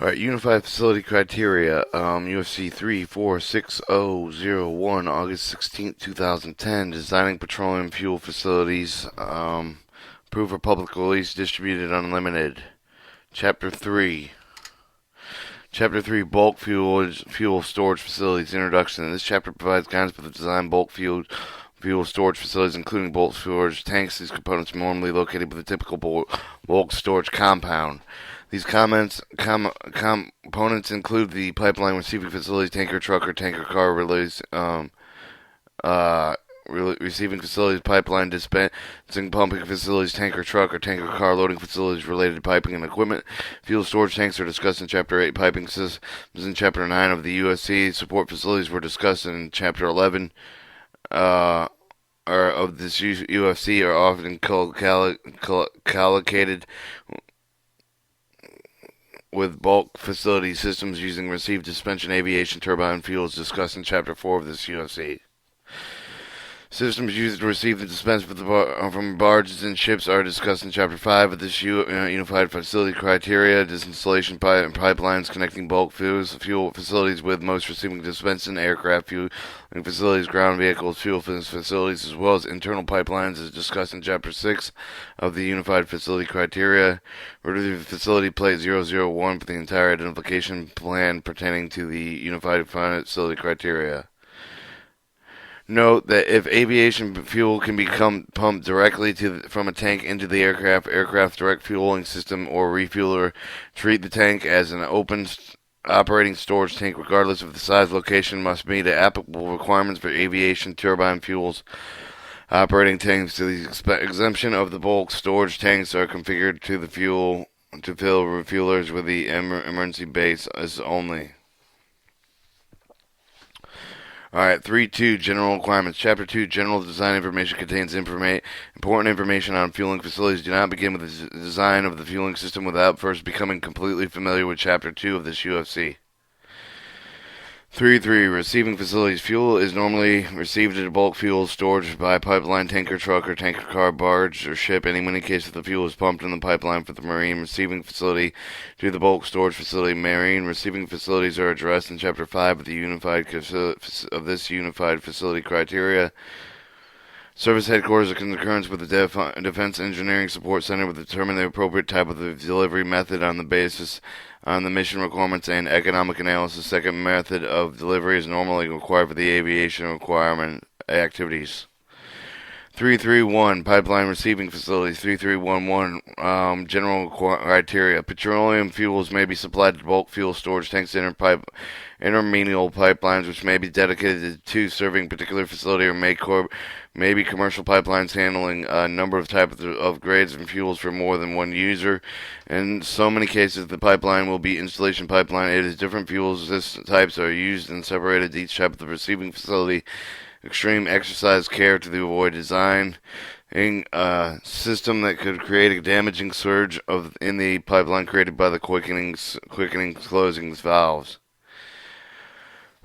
Alright, Unified Facility Criteria, UFC004 August 16th, 2010, designing petroleum fuel facilities, approved for public release, distributed unlimited. Chapter 3. Chapter 3, Bulk Fuel Storage Facilities, Introduction. This chapter provides guidance for the design bulk fuel storage facilities, including bulk storage tanks. These components are normally located with a typical bulk storage compound. These components include the pipeline receiving facilities, tanker truck or tanker car release, receiving facilities, pipeline dispensing pumping facilities, tanker truck or tanker car loading facilities, related piping and equipment. Fuel storage tanks are discussed in Chapter 8. Piping systems in Chapter 9 of the USC. Support facilities were discussed in Chapter 11. Of this UFC are often collocated with bulk facility systems using received suspension aviation turbine fuels discussed in Chapter 4 of this UFC. Systems used to receive and dispense from barges and ships are discussed in Chapter 5 of this Unified Facility Criteria. Disinstallation pipelines connecting bulk fuel facilities with most receiving dispensing aircraft fueling facilities, ground vehicles, fuel facilities, as well as internal pipelines is discussed in Chapter 6 of the Unified Facility Criteria. Refer to Facility Plate 001 for the entire identification plan pertaining to the Unified Facility Criteria. Note that if aviation fuel can become pumped directly from a tank into the aircraft direct fueling system or refueler, treat the tank as an open operating storage tank regardless of the size. Location must meet the applicable requirements for aviation turbine fuels. Operating tanks to the exemption of the bulk storage tanks are configured to fill refuelers with the emergency base as only. Alright, 3.2 General Requirements. Chapter 2 General Design Information contains important information on fueling facilities. Do not begin with the design of the fueling system without first becoming completely familiar with Chapter 2 of this UFC. 3.3 Receiving facilities. Fuel is normally received at a bulk fuel storage by pipeline, tanker truck, or tanker car, barge, or ship. In many cases, the fuel is pumped in the pipeline from the marine receiving facility to the bulk storage facility. Marine receiving facilities are addressed in Chapter 5 of this Unified Facility Criteria. Service headquarters are concurrence with the Defense Engineering Support Center will determine the appropriate type of the delivery method on the basis on the mission requirements and economic analysis. Second method of delivery is normally required for the aviation requirement activities. 331 Pipeline Receiving Facilities. 3311 General Criteria. Petroleum fuels may be supplied to bulk fuel storage tanks, intermedial pipelines, which may be dedicated to serving particular facility, or may be commercial pipelines handling a number of types of grades and fuels for more than one user. In so many cases, the pipeline will be installation pipeline. It is different fuels. This types are used and separated each type of the receiving facility. Extreme exercise care to avoid designing a system that could create a damaging surge in the pipeline created by the quickening closing valves.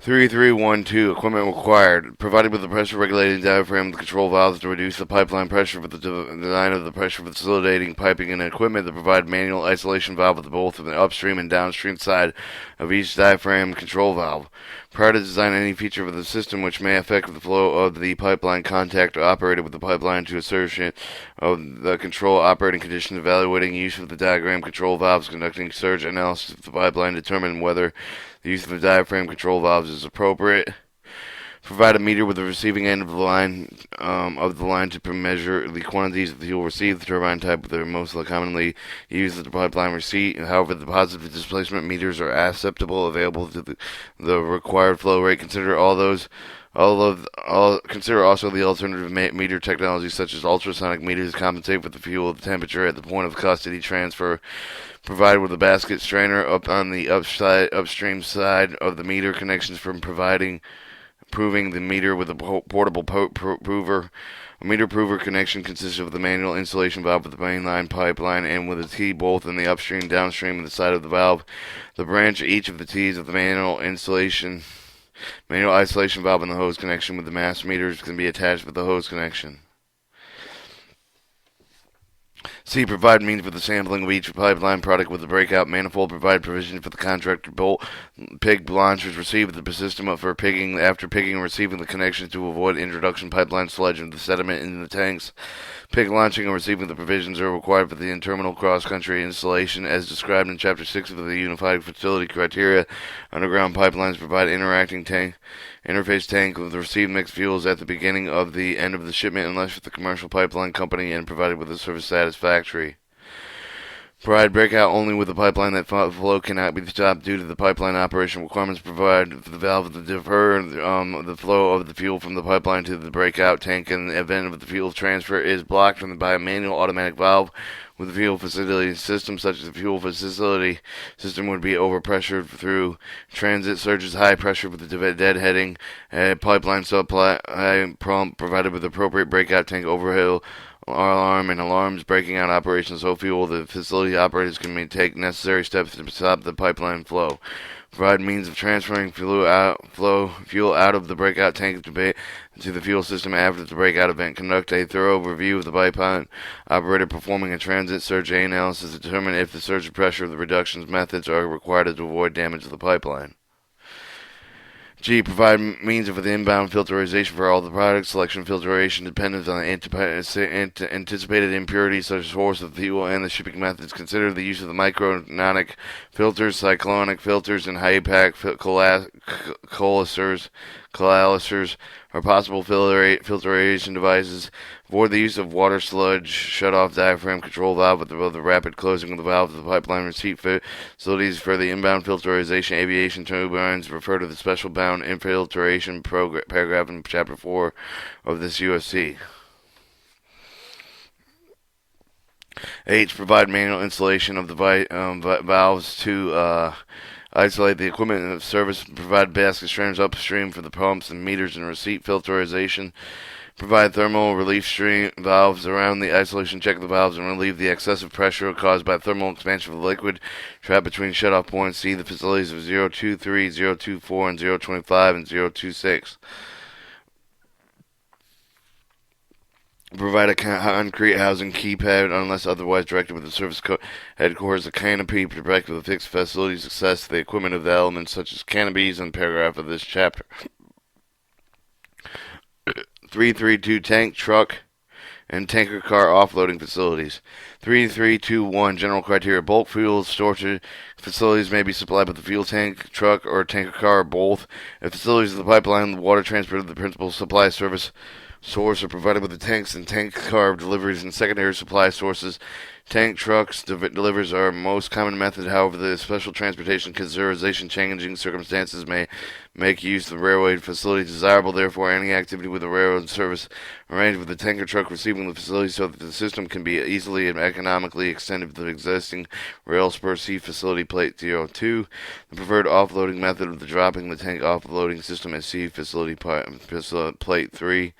3312 Equipment required. Provided with the pressure regulating diaphragm, the control valves to reduce the pipeline pressure for the design of the pressure facilitating piping and equipment that provide manual isolation valve with both the upstream and downstream side of each diaphragm control valve. Prior to designing any feature of the system which may affect the flow of the pipeline, contact operated with the pipeline to assertion of the control operating conditions, evaluating use of the diaphragm control valves, conducting surge analysis of the pipeline, determine whether the use of the diaphragm control valves is appropriate. Provide a meter with the receiving end of the line to measure the quantities of fuel received. The turbine type that are most commonly used at the pipeline receipt. However, the positive displacement meters are acceptable, available to the required flow rate. Consider consider also the alternative meter technology such as ultrasonic meters to compensate for the fuel temperature at the point of custody transfer. Provided with a basket strainer up on the upstream side of the meter. Connections from proving the meter with a portable prover. A meter prover connection consists of the manual installation valve with the mainline pipeline and with a T both in the upstream, downstream, and the side of the valve. The branch each of the T's of the manual isolation valve and the hose connection with the mass meters can be attached with the hose connection. C. Provide means for the sampling of each pipeline product with the breakout manifold. Provide provision for the contractor bolt pig launchers received the system for pigging after pigging and receiving the connections to avoid introduction pipeline sludge of the sediment in the tanks. Pig launching and receiving the provisions are required for the internal cross-country installation as described in Chapter 6 of the Unified Facility Criteria. Underground pipelines provide interface tank with the received mixed fuels at the beginning of the end of the shipment unless the commercial pipeline company and provided with the service satisfactory. Provide breakout only with the pipeline that flow cannot be stopped due to the pipeline operation requirements. Provide the valve to defer the flow of the fuel from the pipeline to the breakout tank in the event of the fuel transfer is blocked by a manual automatic valve. With the fuel facility system, such as the fuel facility system would be overpressured through transit surges, high pressure with the deadheading, pipeline supply pump provided with appropriate breakout tank overhaul alarm and alarms breaking out operations so the facility operators can take necessary steps to stop the pipeline flow. Provide means of transferring fuel out of the breakout tank to the fuel system after the breakout event. Conduct a thorough review of the pipeline operator performing a transit surge analysis to determine if the surge pressure reduction methods are required to avoid damage to the pipeline. G. Provide means of the inbound filtration for all the products. Selection filtration depends on the anticipated impurities such as source of the fuel and the shipping methods. Consider the use of the micrononic filters, cyclonic filters, and high-pack coalescers are possible filtration devices. Avoid the use of water sludge, shut-off diaphragm control valve with the rapid closing of the valve of the pipeline receipt facilities for the inbound filtration. Aviation turbines refer to the special bound infiltration paragraph in Chapter 4 of this UFC. H. Provide manual installation of the valves to isolate the equipment and service. Provide basket strainers upstream for the pumps and meters and receipt filtration. Provide thermal relief stream valves around the isolation. Check the valves and relieve the excessive pressure caused by thermal expansion of the liquid trapped between shutoff points. See the facilities of 023, 024, and 025 and 026. Provide a concrete housing keypad unless otherwise directed with the service headquarters. A canopy to protect with a fixed facility success the equipment of the elements such as canopies in paragraph of this chapter. 332 tank, truck, and tanker car offloading facilities. 3321 general criteria. Bulk fuel storage facilities may be supplied with the fuel tank, truck, or tanker car or both. If facilities of the pipeline, the water transport of the principal supply service source are provided with the tanks and tank car deliveries and secondary supply sources. Tank trucks deliveries are most common method. However, the special transportation consideration changing circumstances may make use of the railway facility desirable. Therefore, any activity with the railroad service arranged with the tanker truck receiving the facility so that the system can be easily and economically extended to the existing rail spur. See facility plate 02. The preferred offloading method of the dropping the tank offloading system is see facility plate 3.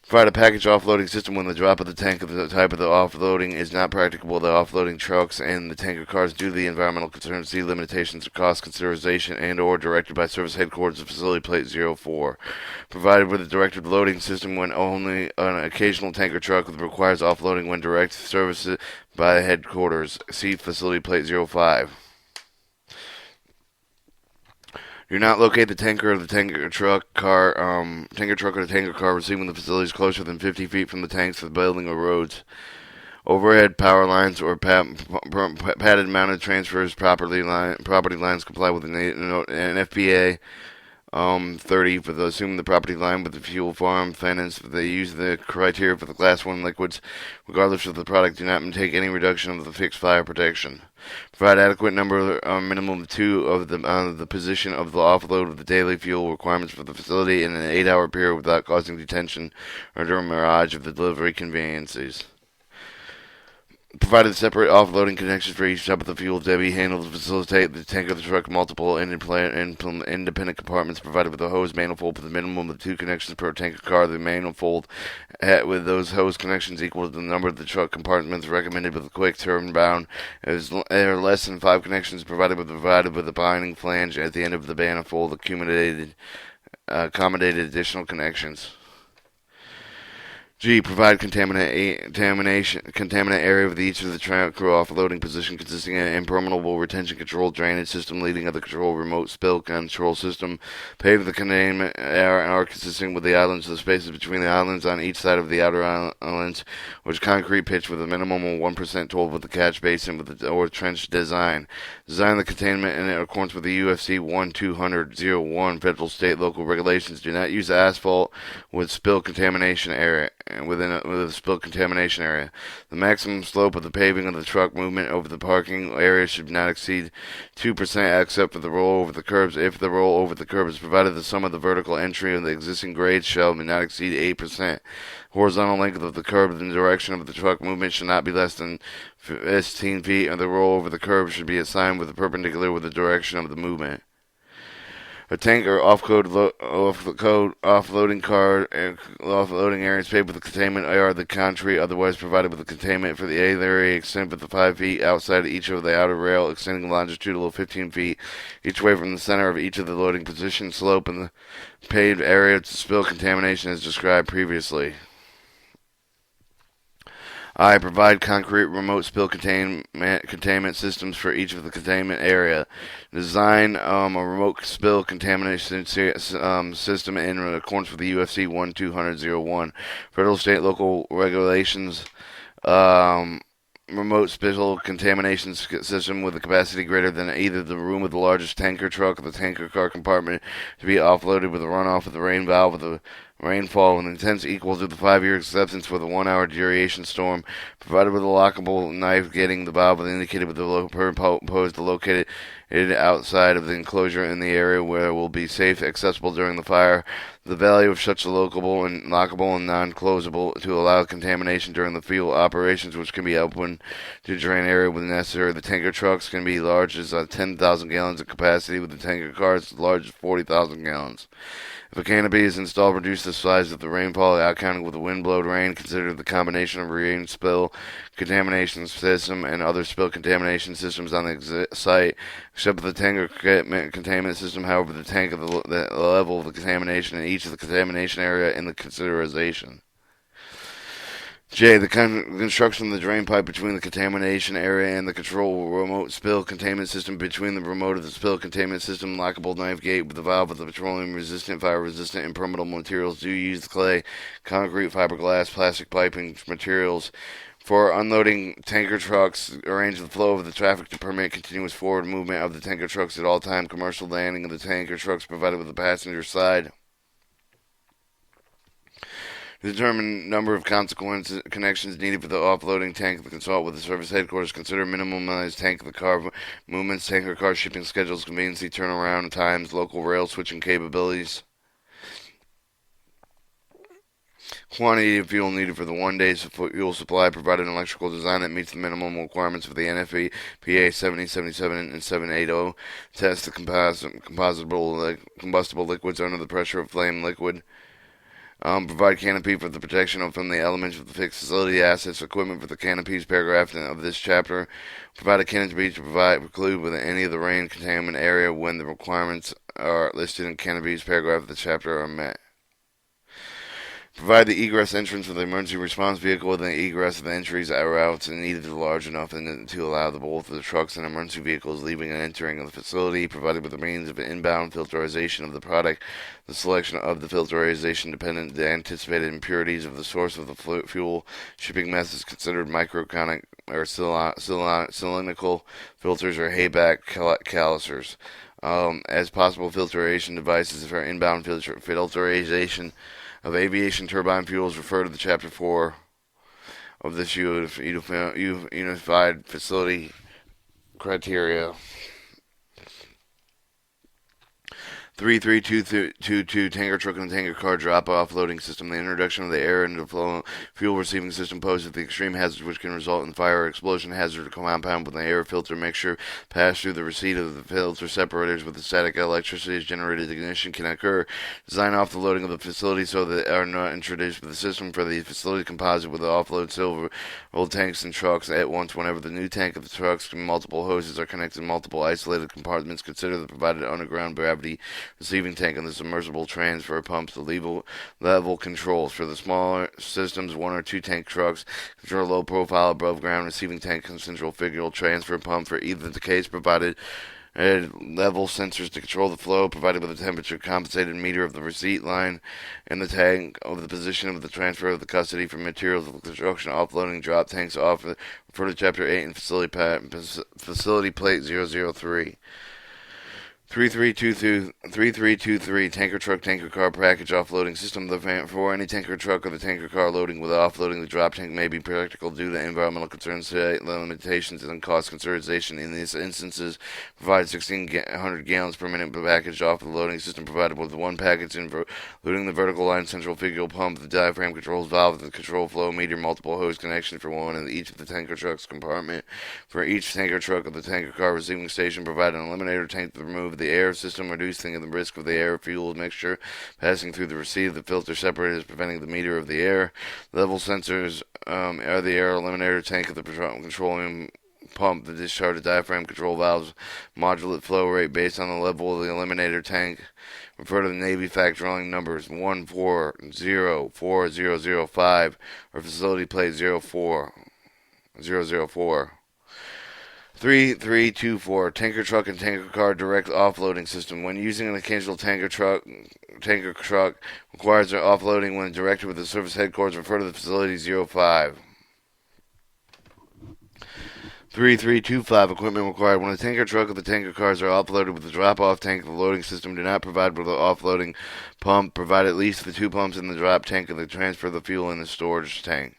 Provide a package offloading system when the drop of the tank of the type of the offloading is not practicable. The offloading trucks and the tanker cars due to the environmental concerns, see limitations or cost consideration and or directed by service headquarters of facility plate 04. Provided with a directed loading system when only an occasional tanker truck requires offloading when direct service by headquarters. See facility plate 05. Do not locate the tanker or the tanker truck or the tanker car receiving the facilities closer than 50 feet from the tanks of the building or roads. Overhead power lines or padded mounted transfers property lines comply with an FPA 30 for the assuming the property line with the fuel farm finance. They use the criteria for the class 1 liquids. Regardless of the product, do not take any reduction of the fixed fire protection. Provide adequate number, minimum of 2 of the position of the offload of the daily fuel requirements for the facility in an 8-hour period without causing detention or demurrage of the delivery conveyances. Provided separate offloading connections for each type of the fuel to be handled to facilitate the tank of the truck. Multiple independent compartments provided with a hose manifold with a minimum of 2 connections per tanker car. The manifold with those hose connections equal to the number of the truck compartments recommended with a quick turnaround. There are less than 5 connections provided with a binding flange at the end of the manifold. Accommodated additional connections. G. Provide contaminant area with each of the truck crew offloading position consisting of an impermeable retention control drainage system leading of the control remote spill control system. Pave the containment area consisting with the islands, the spaces between the islands on each side of the outer islands, which concrete pitch with a minimum of 1% told with the catch basin with the or trench design. Design the containment in accordance with the UFC004 federal, state, local regulations. Do not use asphalt with spill contamination area. Within a spill contamination area. The maximum slope of the paving of the truck movement over the parking area should not exceed 2% except for the roll over the curbs. If the roll over the curb is provided, the sum of the vertical entry of the existing grades shall not exceed 8%. Horizontal length of the curb in the direction of the truck movement should not be less than 15 feet, and the roll over the curb should be assigned with the perpendicular with the direction of the movement. A tanker offloading car offloading areas paved with the containment are the country otherwise provided with the containment for the area extend with the 5 feet outside each of the outer rail extending longitudinal 15 feet each way from the center of each of the loading position slope in the paved area to spill contamination as described previously. I. Provide concrete remote spill containment systems for each of the containment area. Design a remote spill contamination system in accordance with the UFC004 federal, state, local regulations. Remote spill contamination system with a capacity greater than either the room of the largest tanker truck or the tanker car compartment to be offloaded with a runoff of the rain valve of the rainfall with intense equal to the 5-year acceptance for the 1-hour duration storm, provided with a lockable knife getting the valve indicated with the proposed located outside of the enclosure in the area where it will be safe accessible during the fire. The value of such lockable and non-closable to allow contamination during the field operations, which can be open to drain area when necessary. The tanker trucks can be large as 10,000 gallons of capacity, with the tanker cars as large as 40,000 gallons. If a canopy is installed, reduce the size of the rainfall outcounting with the wind-blowed rain. Consider the combination of rain spill contamination system and other spill contamination systems on the site, except for the tanker containment system. However, the tank of the level of the contamination in each of the contamination area in the consideration. J. The construction of the drain pipe between the contamination area and the control remote spill containment system. Between the remote of the spill containment system, lockable knife gate with the valve of the petroleum-resistant, fire-resistant, impermeable materials. Do use clay, concrete, fiberglass, plastic piping materials. For unloading tanker trucks, arrange the flow of the traffic to permit continuous forward movement of the tanker trucks at all time. Commercial landing of the tanker trucks provided with the passenger side. Determine number of connections needed for the offloading tank. Consult with the service headquarters. Consider minimized tank of the car movements, tanker car shipping schedules, conveniency, turnaround times, local rail switching capabilities. Quantity of fuel needed for the 1 day's fuel supply. Provided an electrical design that meets the minimum requirements for the NFPA 7077 and 780. Test the combustible liquids under the pressure of flame liquid. Provide canopy for the protection from the elements of the fixed facility assets, equipment for the canopies, paragraph of this chapter. Provide a canopy to preclude with any of the rain containment area when the requirements are listed in canopies, paragraph of the chapter are met. Provide the egress entrance for the emergency response vehicle with the egress of the entries routes needed large enough to allow both of the trucks and emergency vehicles leaving and entering the facility, provided with the means of inbound filterization of the product. The selection of the filterization dependent on the anticipated impurities of the source of the fuel. Shipping methods considered microconic or cylindrical filters or hayback calipers. As possible filtration devices for inbound filterization of aviation turbine fuels, refer to the Chapter 4 of this unified facility criteria. 33222 tanker truck and tanker car drop-off loading system. The introduction of the air into the fuel receiving system poses the extreme hazards which can result in fire or explosion. Hazard compound with the air filter mixture pass through the receipt of the filter separators with the static electricity is generated. Ignition can occur. Design off the loading of the facility so that are not introduced with the system for the facility composite with the offload silver old tanks and trucks at once. Whenever the new tank of the trucks multiple hoses are connected to multiple isolated compartments, consider the provided underground gravity receiving tank and the submersible transfer pumps. The level controls for the smaller systems, 1 or 2 tank trucks control low profile above ground receiving tank and central figural transfer pump for either the case provided. Level sensors to control the flow, provided with a temperature compensated meter of the receipt line and the tank of the position of the transfer of the custody for materials of construction, offloading drop tanks off. Refer to Chapter 8 and Facility Plate 003. 3323 tanker truck tanker car package offloading system. For any tanker truck or the tanker car loading with offloading the drop tank may be practical due to environmental concerns, limitations, and cost consideration. In these instances, provide 1,600 gallons per minute package off the loading system, provided with one package including the vertical line central figural pump, the diaphragm controls valve, the control flow meter, multiple hose connection for one in each of the tanker truck's compartment. For each tanker truck or the tanker car receiving station, provide an eliminator tank to remove the air system, reducing the risk of the air-fuel mixture passing through the receiver. The filter separator is preventing the meter of the air. Level sensors are the air eliminator tank of the controlling pump, the discharge, diaphragm control valves, modulate flow rate based on the level of the eliminator tank. Refer to the Navy fact drawing numbers 1404005 or facility plate 04004. 3324 tanker truck and tanker car direct offloading system. When using an occasional tanker truck requires their offloading when directed with the service headquarters. Refer to the facility 05. 3325 equipment required. When a tanker truck or the tanker cars are offloaded with the drop-off tank, the loading system do not provide with the offloading pump. Provide at least the 2 pumps in the drop tank and the transfer of the fuel in the storage tank.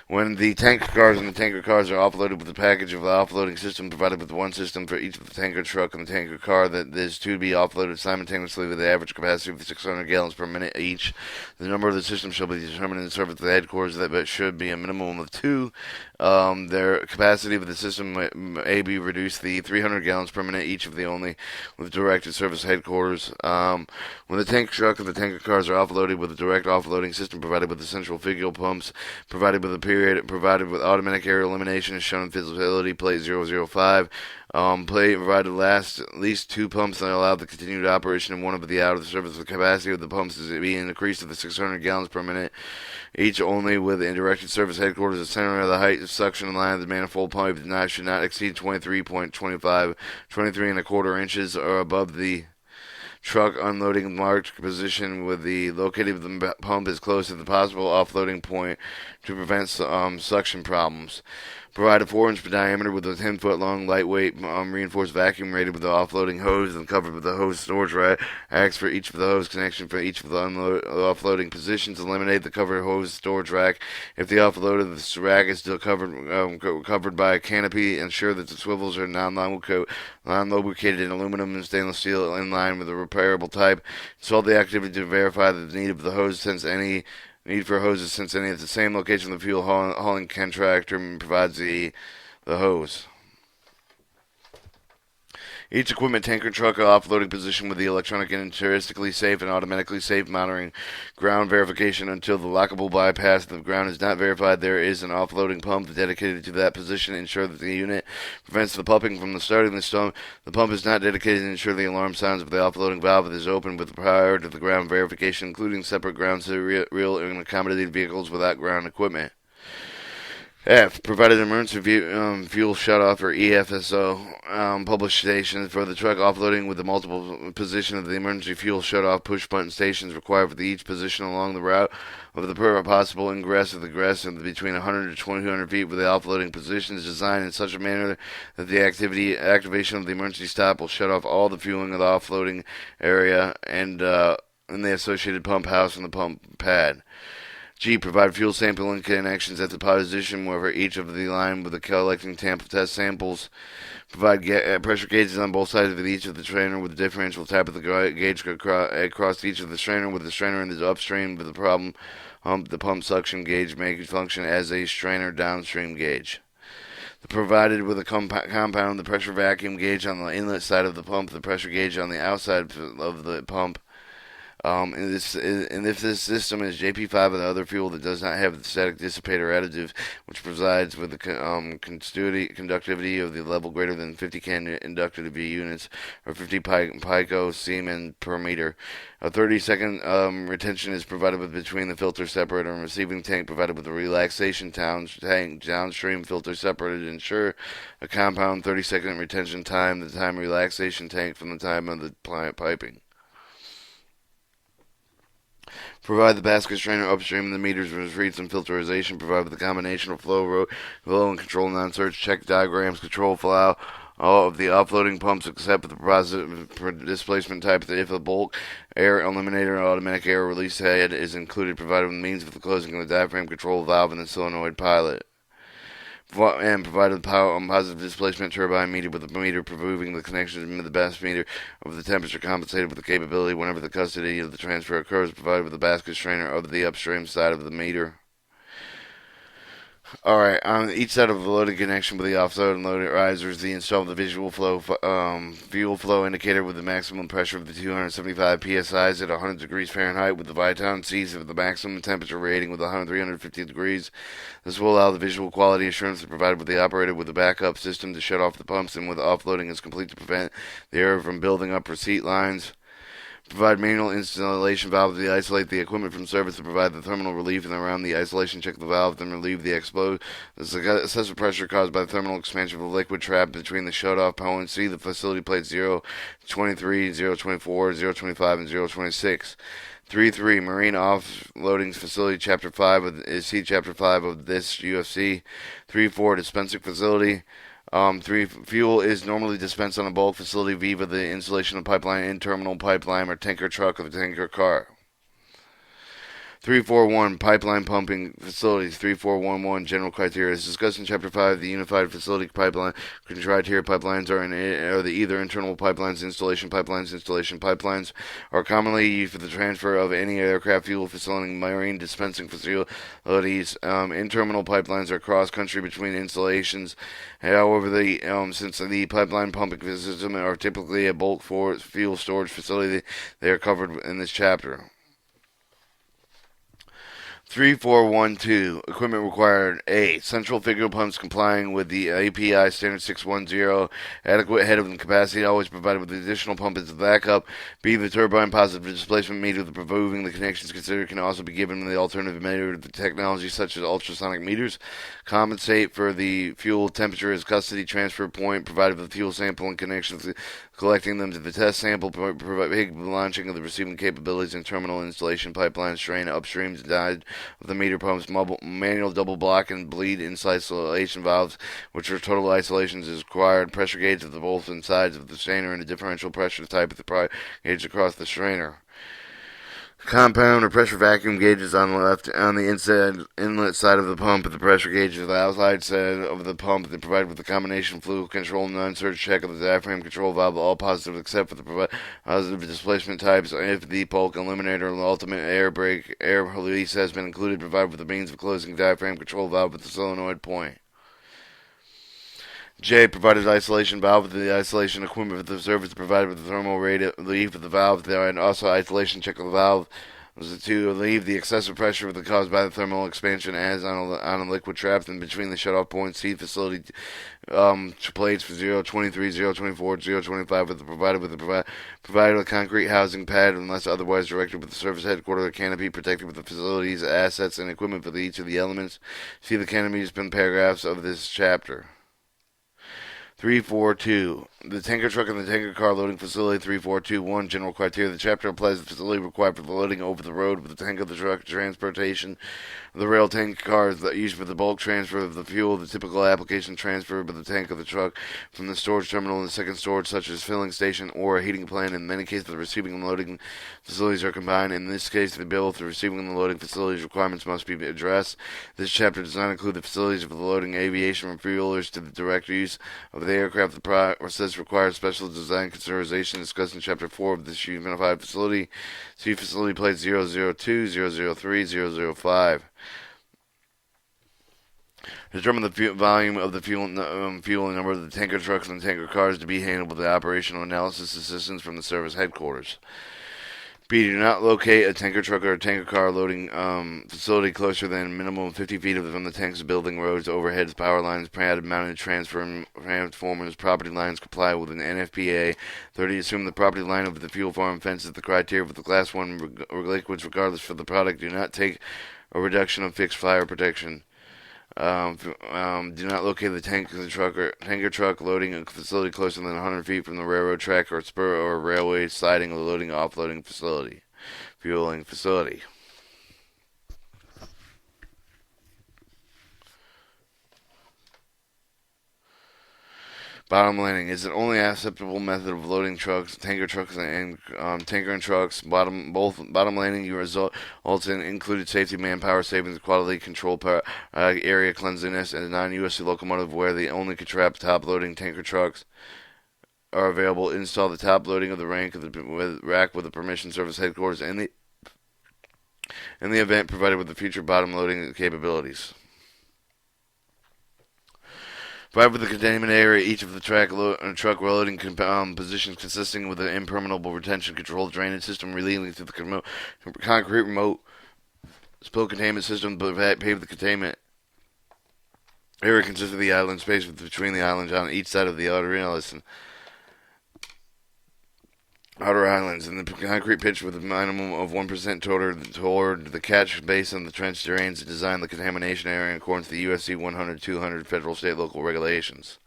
When the tanker cars and the tanker cars are offloaded with the package of the offloading system, provided with one system for each of the tanker truck and the tanker car, that is to be offloaded simultaneously with the average capacity of 600 gallons per minute each. The number of the systems shall be determined in service to the headquarters, that should be a minimum of 2. Their capacity of the system may be reduced to 300 gallons per minute each of the only with directed service headquarters. When the tanker truck and the tanker cars are offloaded with a direct offloading system, provided with the central figural pumps, provided with a provided with automatic air elimination as shown in facility plate 005. Plate provided at least 2 pumps that allow the continued operation of one of the out of the service. The capacity of the pumps is being increased to the 600 gallons per minute each only with indirected service headquarters. The center of the height of suction line of the manifold pipe should not exceed 23.25 inches or above the truck unloading marked position with the located of the pump as close as the possible offloading point to prevent suction problems. Provide a 4-inch diameter with a 10-foot long, lightweight, reinforced vacuum rated with the offloading hose and covered with the hose storage racks for each of the hose connection for each of the offloading positions. Eliminate the covered hose storage rack. If the offload of the rack is still covered by a canopy, ensure that the swivels are non-lubricated in aluminum and stainless steel in line with the repairable type. Solve the activity to verify the need of the hose since any for hoses since any at the same location the fuel hauling contractor provides the hose. Each equipment tanker truck offloading position with the electronic intrinsically safe and automatically safe monitoring ground verification until the lockable bypass of the ground is not verified. There is an offloading pump dedicated to that position. Ensure that the unit prevents the pumping from the starting the stone. The pump is not dedicated to ensure the alarm sounds if the offloading valve is open with prior to the ground verification, including separate ground real and accommodated vehicles without ground equipment. F. Provided emergency fuel shutoff or EFSO published stations for the truck offloading with the multiple position of the emergency fuel shutoff push button stations required for each position along the route of the possible ingress of the grass between 100 to 200 feet with the offloading positions designed in such a manner that the activation of the emergency stop will shut off all the fueling of the offloading area and the associated pump house and the pump pad. G. Provide fuel sampling connections at the position wherever each of the line with the collecting test samples. Provide pressure gauges on both sides of each of the strainer with the differential type of the gauge across each of the strainer with the strainer in the upstream with the pump suction gauge may function as a strainer downstream gauge. Provided with a compound, the pressure vacuum gauge on the inlet side of the pump, the pressure gauge on the outside of the pump. And if this system is JP5 or the other fuel that does not have the static dissipator additive, which provides with the conductivity of the level greater than 50 can inductivity units or 50 pico Siemens per meter. A 30-second retention is provided with between the filter separator and receiving tank, provided with a relaxation tank downstream filter separator to ensure a compound 30-second retention time, the time relaxation tank from the time of the piping. Provide the basket strainer upstream of the meters with reads and filterization. Provide with a combination of flow and control non-search check diagrams, control flow all of the offloading pumps except for the positive displacement type if the bulk air eliminator and automatic air release head is included, provided with means of the closing of the diaphragm control valve and the solenoid pilot. And provided power on positive displacement turbine meter with the meter proving the connection to the best meter of the temperature compensated with the capability whenever the custody of the transfer occurs, provided with the basket strainer of the upstream side of the meter. Alright, on each side of the loading connection with the offload and loading risers, the install of the visual flow fuel flow indicator with the maximum pressure of the 275 psi's at 100 degrees Fahrenheit with the Viton C's of the maximum temperature rating with 350 degrees. This will allow the visual quality assurance to be provided with the operator with the backup system to shut off the pumps and with offloading is complete to prevent the air from building up receipt lines. Provide manual installation valve to isolate the equipment from service to provide the thermal relief and around the isolation check the valve then relieve the excessive pressure caused by the thermal expansion of the liquid trapped between the shut-off points. See the facility plates 023, 024, 025, and 026. 3.3 Marine Offloading Facility Chapter 5 see Chapter 5 of this UFC. 3.4 Dispensing Facility. 3. Fuel is normally dispensed on a bulk facility via the installation of pipeline in terminal pipeline or tanker truck or the tanker car. 341 Pipeline Pumping Facilities. 3411 General Criteria. As discussed in Chapter 5, the Unified Facility Pipeline criteria pipelines are the either internal pipelines, installation pipelines are commonly used for the transfer of any aircraft fuel facility, marine dispensing facilities. In-terminal pipelines are cross-country between installations. However, since the pipeline pumping system are typically a bulk fuel storage facility, they are covered in this chapter. 3412 Equipment required. A. Central figure pumps complying with the API standard 610. Adequate head and capacity always provided with the additional pump as a backup. B. The turbine positive displacement meter the proving the connections considered can also be given the alternative meter of the technology such as ultrasonic meters. Compensate for the fuel temperature as custody transfer point provided with the fuel sample and connections collecting them to the test sample, provide launching of the receiving capabilities and terminal installation pipeline strain upstream to died of the meter pumps, manual double block and bleed isolation valves, which are total isolations is required, pressure gauge of the both and sides of the strainer and a differential pressure type of the gauge across the strainer. Compound or pressure vacuum gauges on the inside inlet side of the pump, and the pressure gauge of the outside side of the pump. They provide with the combination fluid control non-surge check of the diaphragm control valve, all positive except for the positive displacement types. If the bulk eliminator and the ultimate air release has been included, provide with the means of closing diaphragm control valve with the solenoid point. J. Provided isolation valve with the isolation equipment for the service provided with the thermal relief of the valve there and also isolation check of the valve to relieve the excessive pressure caused by the thermal expansion as on a liquid trapped in between the shutoff points. See facility plates for 023, 024, 025 with provided a concrete housing pad unless otherwise directed with the service headquarters or canopy protected with the facilities, assets, and equipment for each of the elements. See the canopies in paragraphs of this chapter. 342. The tanker truck and the tanker car loading facility. 3421. General criteria. The chapter applies the facility required for the loading over the road with the tank of the truck, transportation of the rail tank cars that used for the bulk transfer of the fuel. The typical application transfer of the tank of the truck from the storage terminal to the second storage, such as filling station or a heating plant. In many cases, the receiving and loading facilities are combined. In this case, the both the receiving and the loading facilities requirements must be addressed. This chapter does not include the facilities for the loading aviation refuelers to the direct use of the aircraft. The process requires special design consideration discussed in Chapter 4 of this unified facility. See facility plate 002, 003, 005. Determine the volume of the fuel number of the tanker trucks and tanker cars to be handled with the operational analysis assistance from the service headquarters. B. Do not locate a tanker truck or a tanker car loading facility closer than a minimum of 50 feet from the tanks, building, roads, overheads, power lines, pad mounted transformers, property lines. Comply with an NFPA 30. Assume the property line of the fuel farm fences the criteria for the Class 1 liquids regardless for the product. Do not take a reduction of fixed fire protection. Do not locate the tanker truck loading a facility closer than 100 feet from the railroad track or spur or railway siding or loading offloading facility, fueling facility. Bottom landing is the only acceptable method of loading tanker trucks, and tanker and trucks. Bottom landing results in included safety, manpower savings, quality control, area cleanliness, and a non-USC locomotive where the only trap top loading tanker trucks are available. Install the top loading of the rack with the permission service headquarters in the event provided with the future bottom loading capabilities. Provide with the containment area each of the truck loading positions consisting with an impermeable retention control drainage system leading to the concrete remote spill containment system. Pave the containment area consists of the island space between the islands on each side of the outer islands, and the concrete pitch with a minimum of 1% toward the catch basin. The trench drains to design the contamination area in accordance with the UFC 200 federal, state, local regulations.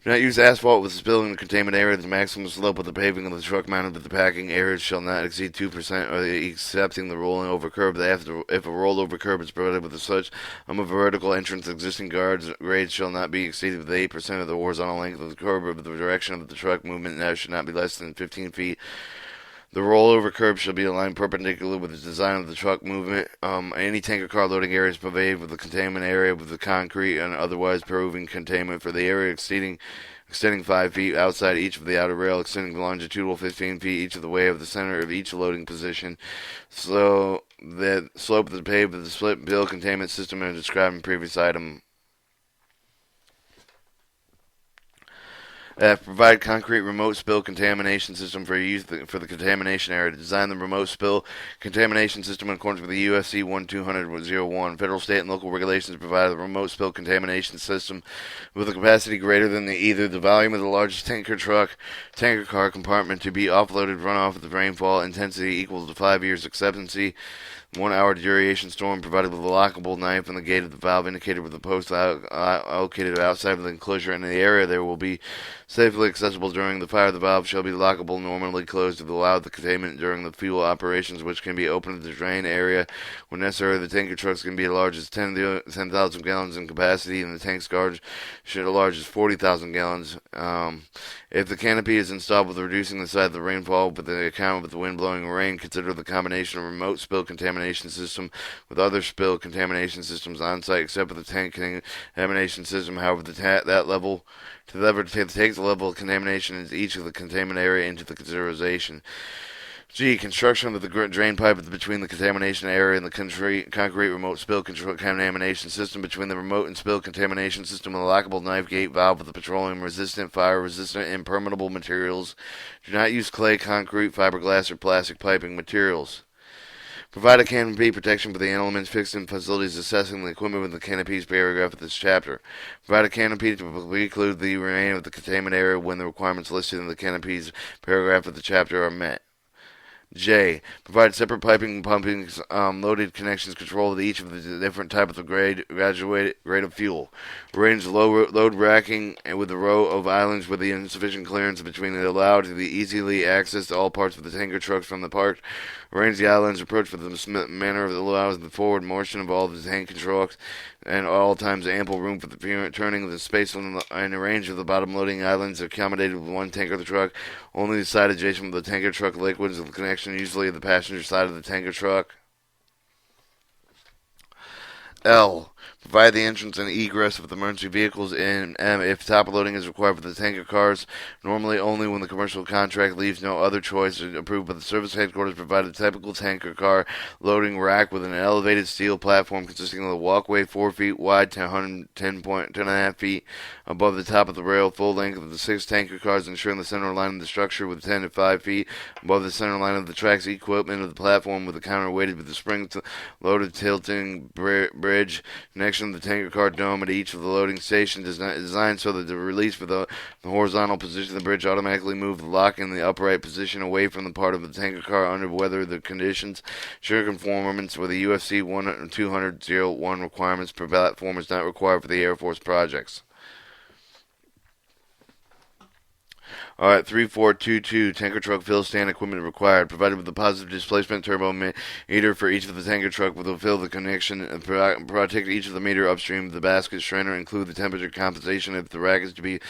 Do not use asphalt with spilling the containment area. The maximum slope of the paving of the truck mounted with the packing areas shall not exceed 2%, or excepting the rolling over curb. If a rollover curb is provided with such a vertical entrance, existing grades shall not be exceeded with 8% of the horizontal length of the curb, or the direction of the truck movement now should not be less than 15 feet. The rollover curb shall be aligned perpendicular with the design of the truck movement. Any tanker car loading area is pervaded with the containment area with the concrete and otherwise proving containment for the area extending 5 feet outside each of the outer rail, extending longitudinal 15 feet each of the way of the center of each loading position. So the slope of the pave of the split bill containment system as described in previous item. Provide concrete remote spill contamination system for use for the contamination area. To design the remote spill contamination system in accordance with the UFC 004. Federal, state, and local regulations provide the remote spill contamination system with a capacity greater than either the volume of the largest tanker car compartment to be offloaded runoff of the rainfall intensity equals to 5 years acceptancy. 1 hour duration storm provided with a lockable knife on the gate of the valve indicated with a post located outside of the enclosure in the area there will be safely accessible during the fire. The valve shall be lockable, normally closed to allow the containment during the fuel operations, which can be opened to the drain area when necessary. The tanker trucks can be as large as 10,000 gallons in capacity, and the tank cars should be as large as 40,000 gallons. If the canopy is installed with reducing the size of the rainfall with the account with the wind blowing rain, consider the combination of remote spill contamination system with other spill contamination systems on site, except for the tank contamination system. However, that level to take the level of contamination in each of the containment area into the consideration. G. Construction of the drain pipe between the contamination area and the concrete remote spill contamination system. Between the remote and spill contamination system and a lockable knife gate valve with the petroleum-resistant, fire-resistant, impermeable materials. Do not use clay, concrete, fiberglass, or plastic piping materials. Provide a canopy protection for the elements fixed in facilities assessing the equipment with the canopies paragraph of this chapter. Provide a canopy to preclude the remainder of the containment area when the requirements listed in the canopies paragraph of the chapter are met. J. Provide separate pumping, loaded connections control of each of the different types of grade of fuel. Arrange load racking with a row of islands with the insufficient clearance between it allowed to be easily access to all parts of the tanker trucks from the park. Arrange the islands approach with the manner that allows the forward motion of all the tanker trucks and all times ample room for the turning of the space and the range of the bottom loading islands accommodated with one tanker of the truck. Only the side adjacent to the tanker truck liquids of the connection, usually the passenger side of the tanker truck. L. Provide the entrance and egress of the emergency vehicles in M if top loading is required for the tanker cars, normally only when the commercial contract leaves no other choice, approved by the service headquarters. Provide a typical tanker car loading rack with an elevated steel platform consisting of a walkway 4 feet wide, 10.5 feet above the top of the rail, full length of the 6 tanker cars, ensuring the center line of the structure with 10 to 5 feet above the center line of the tracks. Equipment of the platform with the counterweighted with the spring loaded tilting bridge connection of the tanker car dome at each of the loading stations is designed so that the release for the horizontal position of the bridge automatically move the lock in the upright position away from the part of the tanker car under weather the conditions. Sure conformance with the UFC004 requirements per platform is not required for the Air Force projects. Alright, 3422, tanker truck fill stand equipment required. Provided with a positive displacement turbo meter for each of the tanker truck will fill the connection and protect each of the meter upstream of the basket strainer. Include the temperature compensation if the rack is to be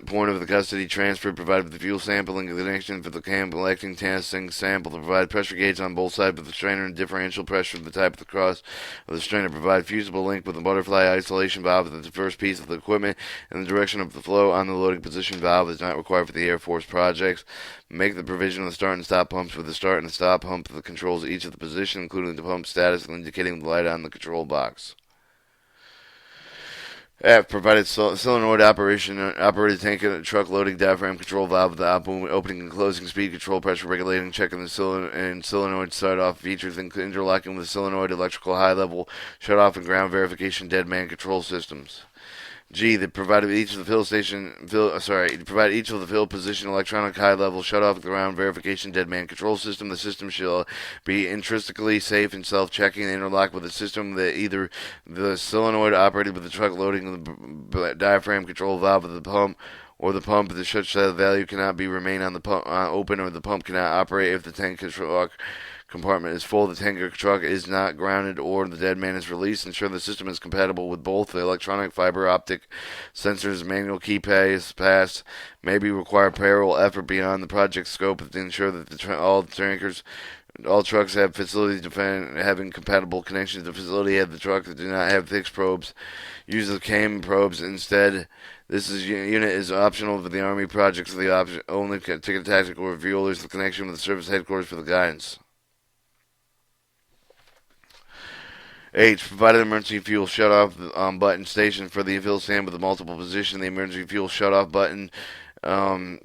point of the custody transfer. Provided with the fuel sampling connection for the cam collecting testing sample to provide pressure gauge on both sides of the strainer and differential pressure of the type of the cross of the strainer. Provide fusible link with the butterfly isolation valve at the first piece of the equipment in the direction of the flow on the loading position valve is not required for the Air Force projects. Make the provision of the start and stop pumps with the start and stop pump that controls each of the position, including the pump status and indicating the light on the control box. F. Provided solenoid operated tank and truck loading diaphragm control valve with the opening and closing speed control pressure regulating checking the solenoid start off features interlocking with the solenoid electrical high level shut off and ground verification dead man control systems. G. They provided each of the provide each of the fill position electronic high level shut off ground verification dead man control system. The system shall be intrinsically safe and self checking and interlock with the system that either the solenoid operated with the truck loading the diaphragm control valve of the pump or the pump the such that the value cannot be remain on the pump open or the pump cannot operate if the tank control compartment is full, the tanker truck is not grounded, or the dead man is released. Ensure the system is compatible with both the electronic fiber optic sensors. Manual key pass may be required parallel effort beyond the project scope to ensure that all trucks have facilities having compatible connections to the facility have the truck that do not have fixed probes. Use the cam probes instead. This unit is optional for the Army projects. The option only ticket tactical reviewers the connection with the service headquarters for the guidance. H. Provided emergency fuel shutoff button station for the fill stand with a multiple position. The emergency fuel shutoff button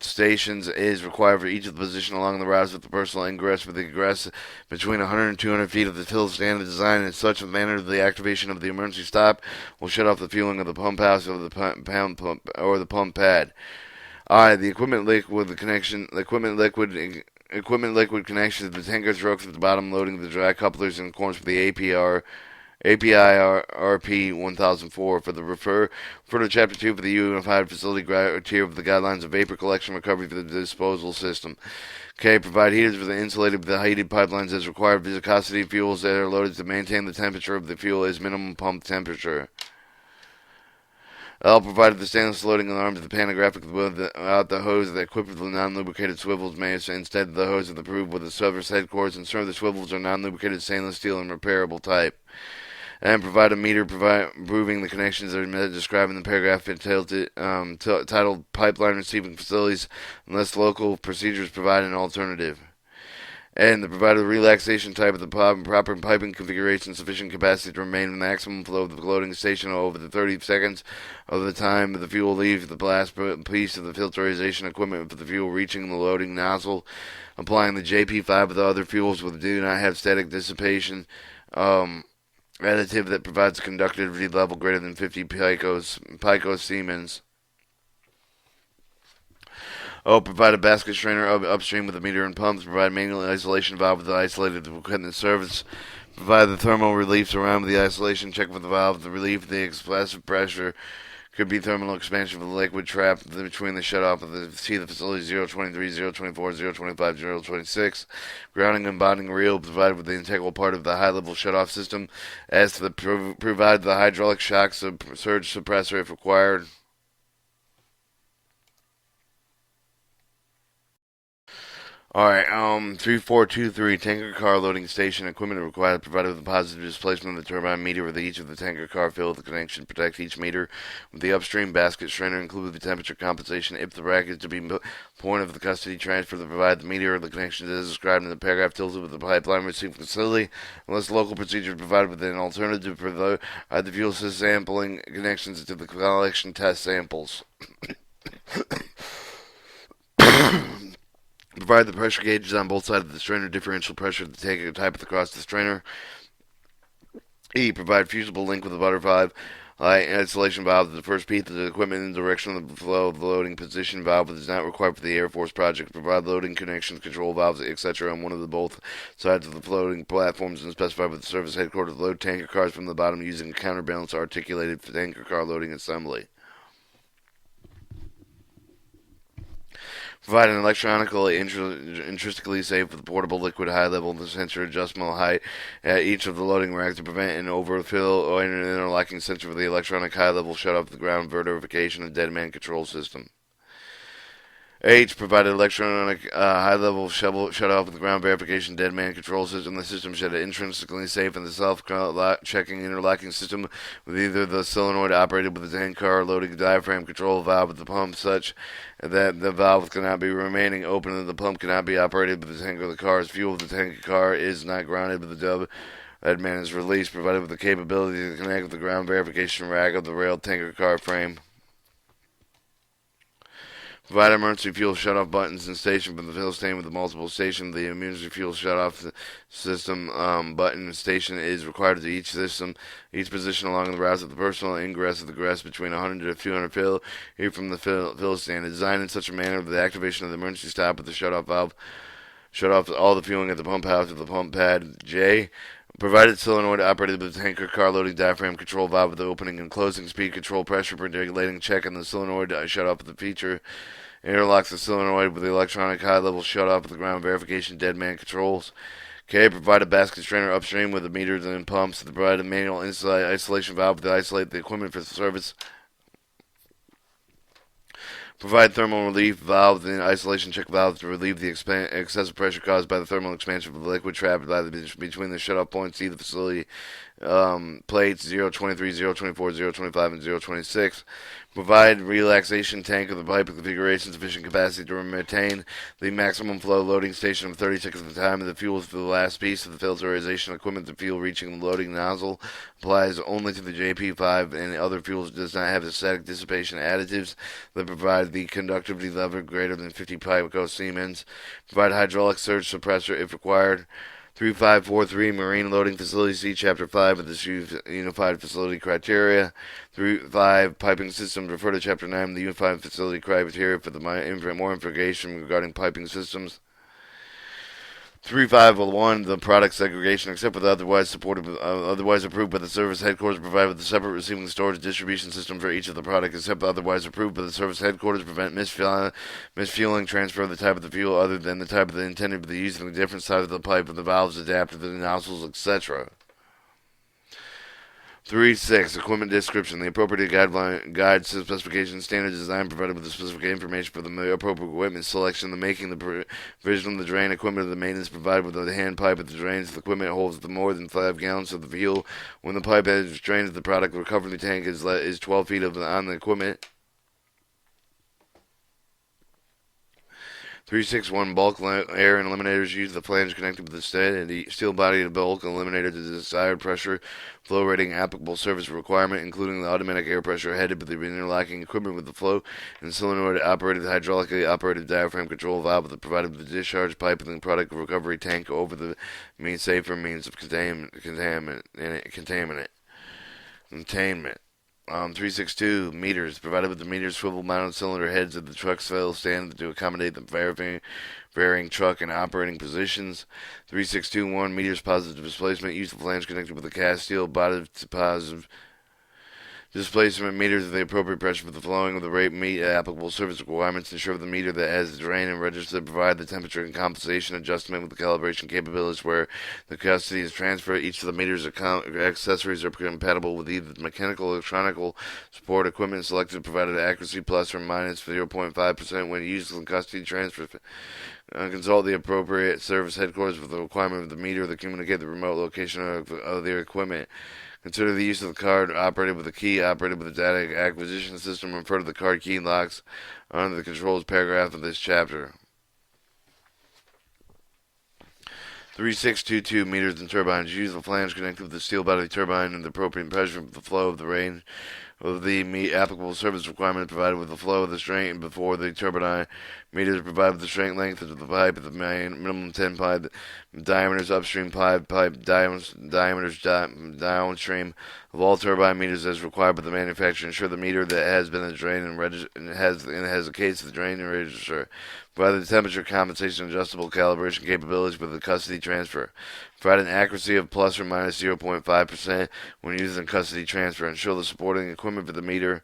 stations is required for each of the position along the routes with the personal ingress with the egress between 100 and 200 feet of the fill stand is designed in such a manner that the activation of the emergency stop will shut off the fueling of the pump house or the pump pad. I. The equipment liquid connection to the tanker trucks at the bottom loading the dry couplers in accordance with the API-RP 1004 for the refer to Chapter 2 for the Unified Facility tier of the Guidelines of Vapor Collection Recovery for the Disposal System. K. Provide heaters for the insulated with the heated pipelines as required. Viscosity fuels that are loaded to maintain the temperature of the fuel is minimum pump temperature. L. Provided the stainless loading alarm to the panographic without the hose that equipped with non-lubricated swivels may instead the hose of the approved with the service headquarters and serve the swivels are non-lubricated stainless steel and repairable type. And provide a meter proving the connections that are described in the paragraph titled Pipeline Receiving Facilities unless local procedures provide an alternative. And the provided relaxation type of the proper piping configuration sufficient capacity to remain in maximum flow of the loading station over the 30 seconds of the time the fuel leaves the blast piece of the filtration equipment for the fuel reaching the loading nozzle. Applying the JP5 with the other fuels with do not have static dissipation additive that provides a conductivity level greater than 50 picosiemens. O. Provide a basket strainer upstream with a meter and pumps. Provide manual isolation valve with the isolated equipment service. Provide the thermal reliefs around with the isolation. Check with the valve. The relief, the explosive pressure could be thermal expansion of the liquid trapped between the shutoff of the facility 023, 024, 025, 026. Grounding and bonding reel provided with the integral part of the high-level shutoff system. As to provide the hydraulic shock surge suppressor if required. Alright, 3423 tanker car loading station equipment required provided with a positive displacement of the turbine meter with each of the tanker car fill the connection protect each meter with the upstream basket strainer include the temperature compensation if the rack is to be point of the custody transfer to provide the meter or the connection as described in the paragraph tilted with the pipeline receiving facility unless local procedure provided with an alternative for the fuel system sampling connections to the collection test samples. Provide the pressure gauges on both sides of the strainer, differential pressure to take a type across the strainer. E. Provide fusible link with the butterfly installation valve to the first piece of the equipment in the direction of the flow of the loading position valve that is not required for the Air Force project. Provide loading connections, control valves, etc. on one of the both sides of the floating platforms and specify with the service headquarters load tanker cars from the bottom using a counterbalance articulated for tanker car loading assembly. Provide an electronically intrinsically safe with portable liquid high-level sensor adjustable height at each of the loading racks to prevent an overfill or an interlocking sensor for the electronic high-level shut-off the ground verification of dead man control system. H. Provided electronic high-level shut-off with ground verification dead man control system. The system should be intrinsically safe and the self-checking interlocking system with either the solenoid operated with the tank car loading diaphragm control valve with the pump such that the valve cannot be remaining open and the pump cannot be operated with the tank or the car's fuel. The tank car is not grounded with the dub. Dead man is released, provided with the capability to connect with the ground verification rack of the railed tanker car frame. Provide emergency fuel shutoff buttons in station for the fill station with the multiple stations. The emergency fuel shutoff system button station is required to each system, each position along the routes of the personal ingress of the grass between 100 to 200 fill here from the fill stand. Designed in such a manner that the activation of the emergency stop with the shutoff valve shut off all the fueling at the pump house of the pump pad. J. Provided solenoid operated with the tanker car loading diaphragm control valve with the opening and closing speed control pressure regulating check on the solenoid shut off of the feature. Interlocks the solenoid with the electronic high-level shut-off of the ground verification dead man controls. K. Provide a basket strainer upstream with the meters and pumps. Provide a manual isolation valve to isolate the equipment for service. Provide thermal relief valve and isolation check valve to relieve the excessive pressure caused by the thermal expansion of the liquid trapped between the shut-off points. See the facility plates 023, 024, 025, and 026. Provide relaxation tank of the pipe configuration sufficient capacity to maintain the maximum flow loading station of 30 seconds at a time of the fuel for the last piece of the filterization equipment. The fuel reaching the loading nozzle applies only to the JP5 and other fuels does not have static dissipation additives that provide the conductivity level greater than 50 picosiemens. Provide hydraulic surge suppressor if required. 3543 Marine Loading Facility, see Chapter 5 of the Unified Facility Criteria. 35 Piping Systems, refer to Chapter 9 of the Unified Facility Criteria for the more information regarding piping systems. 3501 The product segregation, except for the otherwise approved by the service headquarters, provided with a separate receiving storage distribution system for each of the products, except otherwise approved by the service headquarters, prevent misfueling, transfer of the type of the fuel other than the type of the intended for the use of the different side of the pipe of the valves adapted to the nozzles, etc. 3.6 Equipment description. The appropriate guide specification standard design provided with the specific information for the appropriate equipment selection, the making, the provision of the drain equipment, of the maintenance provided with the hand pipe at the drains. The equipment holds the more than 5 gallons of the fuel. When the pipe has drained, the product recovery tank is 12 feet on the equipment. 361 Bulk air and eliminators use the flange connected with the steel body of the bulk eliminator to the desired pressure flow rating applicable service requirement, including the automatic air pressure headed with the interlocking equipment with the flow and solenoid operated hydraulically operated diaphragm control valve that provided with the discharge pipe and the product recovery tank over the safer means of containment. 362 meters, provided with the meters swivel-mounted cylinder heads at the truck's fill stand to accommodate the varying truck and operating positions. 3621 meters positive displacement, use the flange connected with the cast steel body to positive displacement meters of the appropriate pressure for the flowing of the rate meet applicable service requirements. Ensure the meter that has the drain and register that provide the temperature and compensation adjustment with the calibration capabilities where the custody is transferred. Each of the meters accessories are compatible with either mechanical or electronic support equipment selected, provided accuracy plus or minus 0.5% when used in custody transfer. Consult the appropriate service headquarters for the requirement of the meter to communicate the remote location of the equipment. Consider the use of the card operated with a key, operated with a data acquisition system. Refer to the card key locks under the controls paragraph of this chapter. 3622 meters and turbines. Use the flange connected with the steel body turbine and the appropriate pressure for the flow of the range of the applicable service requirement provided with the flow of the strain before the turbine meters provided with the straight length of the pipe at the minimum 10 pipe diameters upstream pipe diameters downstream of all turbine meters as required by the manufacturer. Ensure the meter that has been a drain and has a case of the drain and register. Provide the temperature compensation adjustable calibration capabilities with the custody transfer. Provide an accuracy of plus or minus 0.5% when using custody transfer. Ensure the supporting equipment for the meter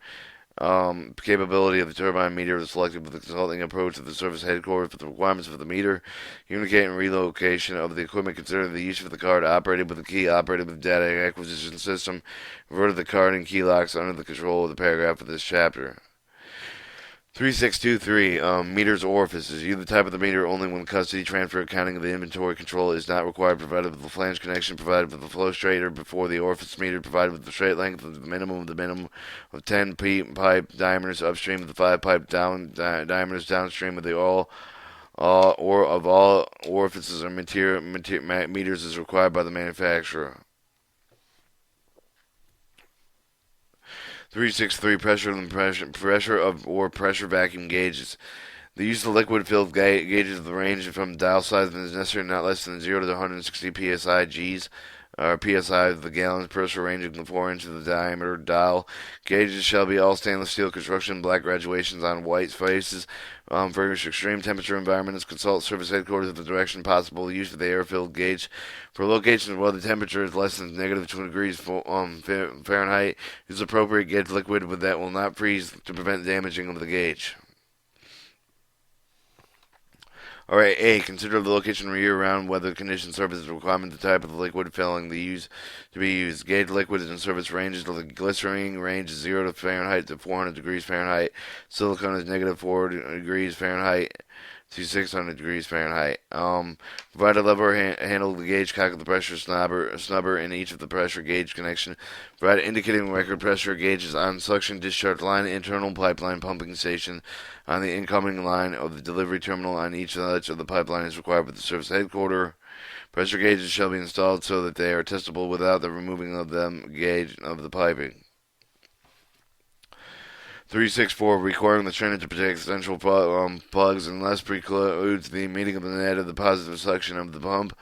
capability of the turbine meter is selected with the consulting approach of the service headquarters for the requirements of the meter. Communicate and relocation of the equipment. Consider the use of the card operated with the key, operated with the data acquisition system. Refer to the card and key locks under the control of the paragraph of this chapter. 3623, meters orifices. Use the type of the meter only when custody transfer accounting of the inventory control is not required, provided with the flange connection, provided with the flow straighter before the orifice meter, provided with the straight length of the minimum of 10 pipe diameters upstream of the 5 pipe diameters downstream of the all orifices or meters as required by the manufacturer. 363 pressure vacuum gauges. The use of liquid-filled gauges of the range from dial size is necessary, not less than 0 to 160 psi Gs, or psi of the gallons, pressure ranging from 4 inches of the diameter dial. Gauges shall be all stainless steel construction, black graduations on white faces. For extreme temperature environments, consult service headquarters of the direction possible use of the air-filled gauge. For locations where the temperature is less than negative 2 degrees Fahrenheit, use appropriate gauge liquid that will not freeze to prevent damaging of the gauge. Alright, A. Consider the location year-round weather condition service requirement, the type of the liquid filling to be used. Gauge liquid in service ranges. The glycerine range is 0 to Fahrenheit to 400 degrees Fahrenheit. Silicone is negative 4 degrees Fahrenheit to 600 degrees Fahrenheit. Provide a lever handle the gauge cock of the pressure snubber in each of the pressure gauge connection. Provide indicating record pressure gauges on suction discharge line, internal pipeline pumping station, on the incoming line of the delivery terminal on each edge of the pipeline is required with the service headquarters. Pressure gauges shall be installed so that they are testable without the removing of them gauge of the piping. 364, requiring the strainer to protect essential plugs unless precludes the meeting of the net of the positive suction of the pump.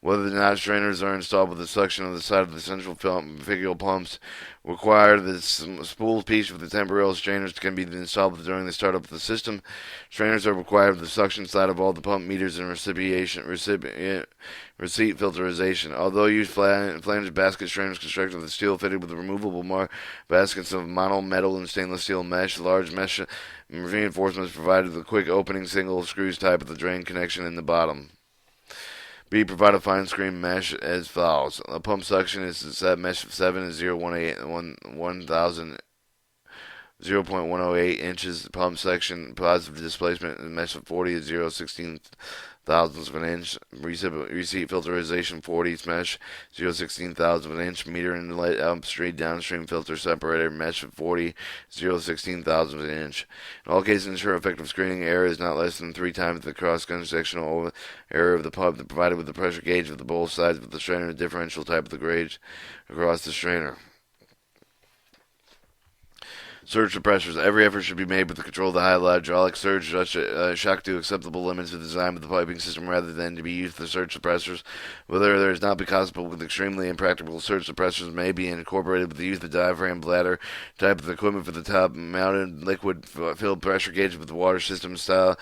Whether or not strainers are installed with the suction on the side of the central figial pumps require the spool piece of the temporal strainers can be installed during the startup of the system. Strainers are required with the suction side of all the pump meters and receipt filterization. Although used flange basket strainers constructed with steel fitted with removable baskets of mono metal and stainless steel mesh, large mesh reinforcements provided with a quick opening single screws type of the drain connection in the bottom. B. Provide a fine screen mesh as follows. A pump suction is set mesh of 7 is 0.108 inches. Pump section positive displacement mesh of 40 is 0.16 thousandths of an inch. Receipt filterization 40 mesh 0.16 thousandths of an inch. Meter inlet upstream downstream filter separator mesh of 40 0.16 thousandths of an inch. In all cases, ensure effective screening area is not less than 3 times the cross-sectional area of the pump provided with the pressure gauge of the both sides of the strainer and differential type of the gauge across the strainer. Surge suppressors. Every effort should be made with the control of the hydraulic surge shock to acceptable limits of the design of the piping system rather than to be used for surge suppressors. Whether there is not be possible with extremely impractical surge suppressors may be incorporated with the use of the diaphragm bladder type of equipment for the top-mounted liquid-filled pressure gauge with the water system style.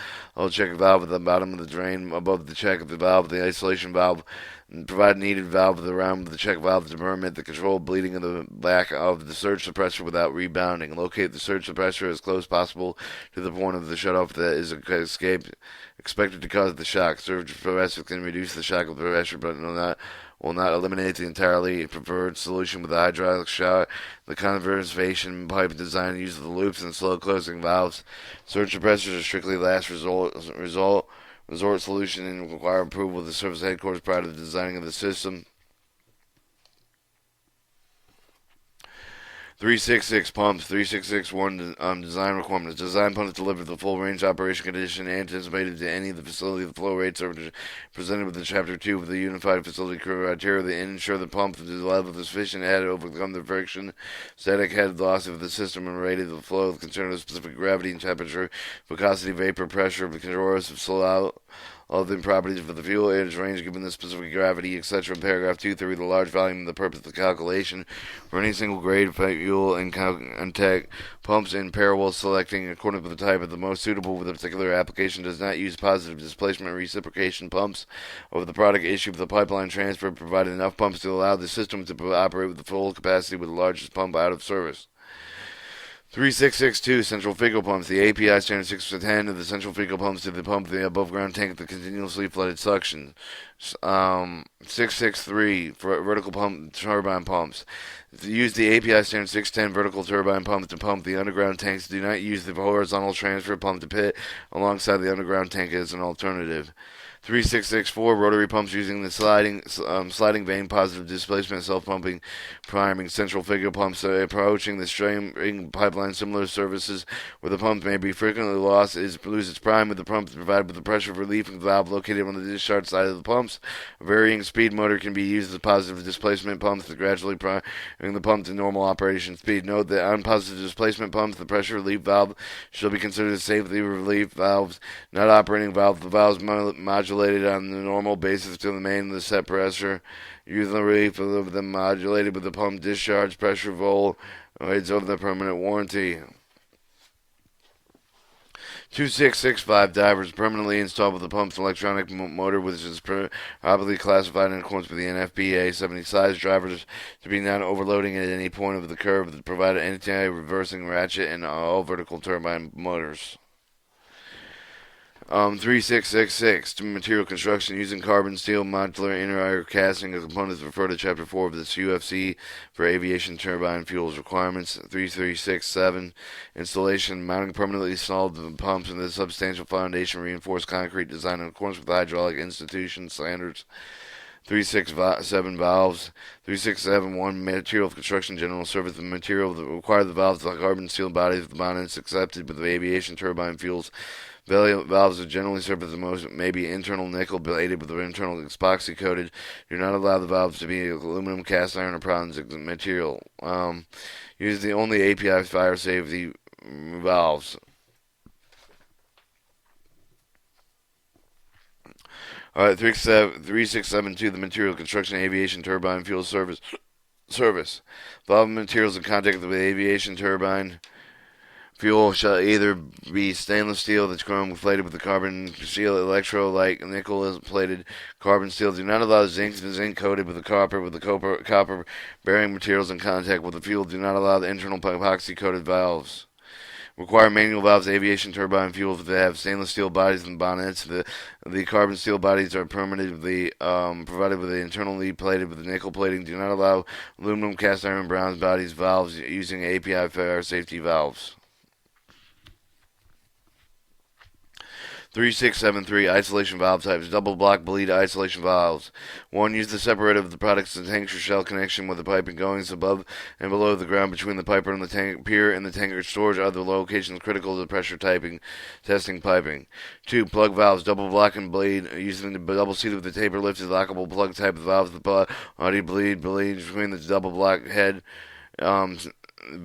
Check valve at the bottom of the drain above the check of the valve, the isolation valve. and provide needed valve around the check valve to permit the controlled bleeding of the back of the surge suppressor without rebounding. Locate the surge suppressor as close as possible to the point of the shutoff that is escaped expected to cause the shock. Surge suppressor can reduce the shock of the pressure, but will not eliminate the entirely preferred solution with the hydraulic shock. The conservation pipe design uses the loops and slow closing valves. Surge suppressors are strictly last resort solution and require approval of the service headquarters prior to the designing of the system. 366 pumps. 3661 design requirements. Design pumps deliver the full range operation condition anticipated to any of the facility. The flow rates are presented with the Chapter 2 of the Unified Facility Criteria. They ensure the pump to the level of sufficient head to overcome the friction, static head loss of the system, and rated the flow of concern of specific gravity and temperature, viscosity, vapor, pressure, corrosive, slow out. All of the properties for the fuel, its range given the specific gravity, etc. In paragraph 230, the large volume and the purpose of the calculation for any single grade fuel and contact pumps in parallel selecting according to the type of the most suitable for the particular application does not use positive displacement reciprocation pumps over the product issue of the pipeline transfer, provided enough pumps to allow the system to operate with the full capacity with the largest pump out of service. 3662 central fecal pumps. The API standard 610 of the central fecal pumps to the pump the above ground tank the continuously flooded suction. 663 for vertical pump turbine pumps. Use the API standard 610 vertical turbine pump to pump the underground tanks. Do not use the horizontal transfer pump to pit alongside the underground tank as an alternative. 3664 rotary pumps using the sliding vane positive displacement self-pumping priming central fecal pumps approaching the streaming pipeline. Similar services where the pump may be frequently lost lose its prime with the pump provided with the pressure relief valve located on the discharge side of the pumps. A varying speed motor can be used as positive displacement pumps to gradually priming the pump to normal operation speed. Note that on positive displacement pumps the pressure relief valve shall be considered a safety relief valves, not operating valve. The valves modulated on the normal basis to the main of the set pressure. Use the relief of them modulated with the pump discharge pressure volt rates over the permanent warranty. 2665 divers permanently installed with the pump's electronic motor, which is properly classified in accordance with the NFPA 70 size drivers to be not overloading at any point of the curve that provide an anti-reversing ratchet and all vertical turbine motors. 3666 to material construction using carbon steel modular inner casting of components refer to Chapter 4 of this UFC for aviation turbine fuels requirements. 3367 installation mounting permanently installed pumps in the substantial foundation reinforced concrete design in accordance with the hydraulic institution standards. 367 valves. 3671 material of construction general service. The material that require the valves the carbon steel bodies of the bonnets accepted with the aviation turbine fuels. Valves are generally served as the most maybe internal nickel bladed with the internal epoxy coated. Do not allow the valves to be aluminum, cast iron, or bronze material. Use the only API fire safety valves. Alright, 3672, the material construction aviation turbine fuel service. Valve materials in contact with the aviation turbine fuel shall either be stainless steel that's chrome plated with the carbon steel electrolyte nickel plated carbon steel. Do not allow zinc coated with the copper bearing materials in contact with the fuel. Do not allow the internal epoxy coated valves. Require manual valves, aviation turbine fuels that have stainless steel bodies and bonnets. The carbon steel bodies are permanently provided with the internally plated with the nickel plating. Do not allow aluminum, cast iron, bronze bodies valves using API fire safety valves. 3673 isolation valve types. Double block bleed isolation valves. 1. Use the separator of the products and tank or shell connection with the piping goings above and below the ground between the piper and the tank pier and the tanker storage are the locations critical to the pressure testing piping. 2. Plug valves. Double block and bleed using the double seat with the taper lifted lockable plug type of valves. The body bleed between the double block head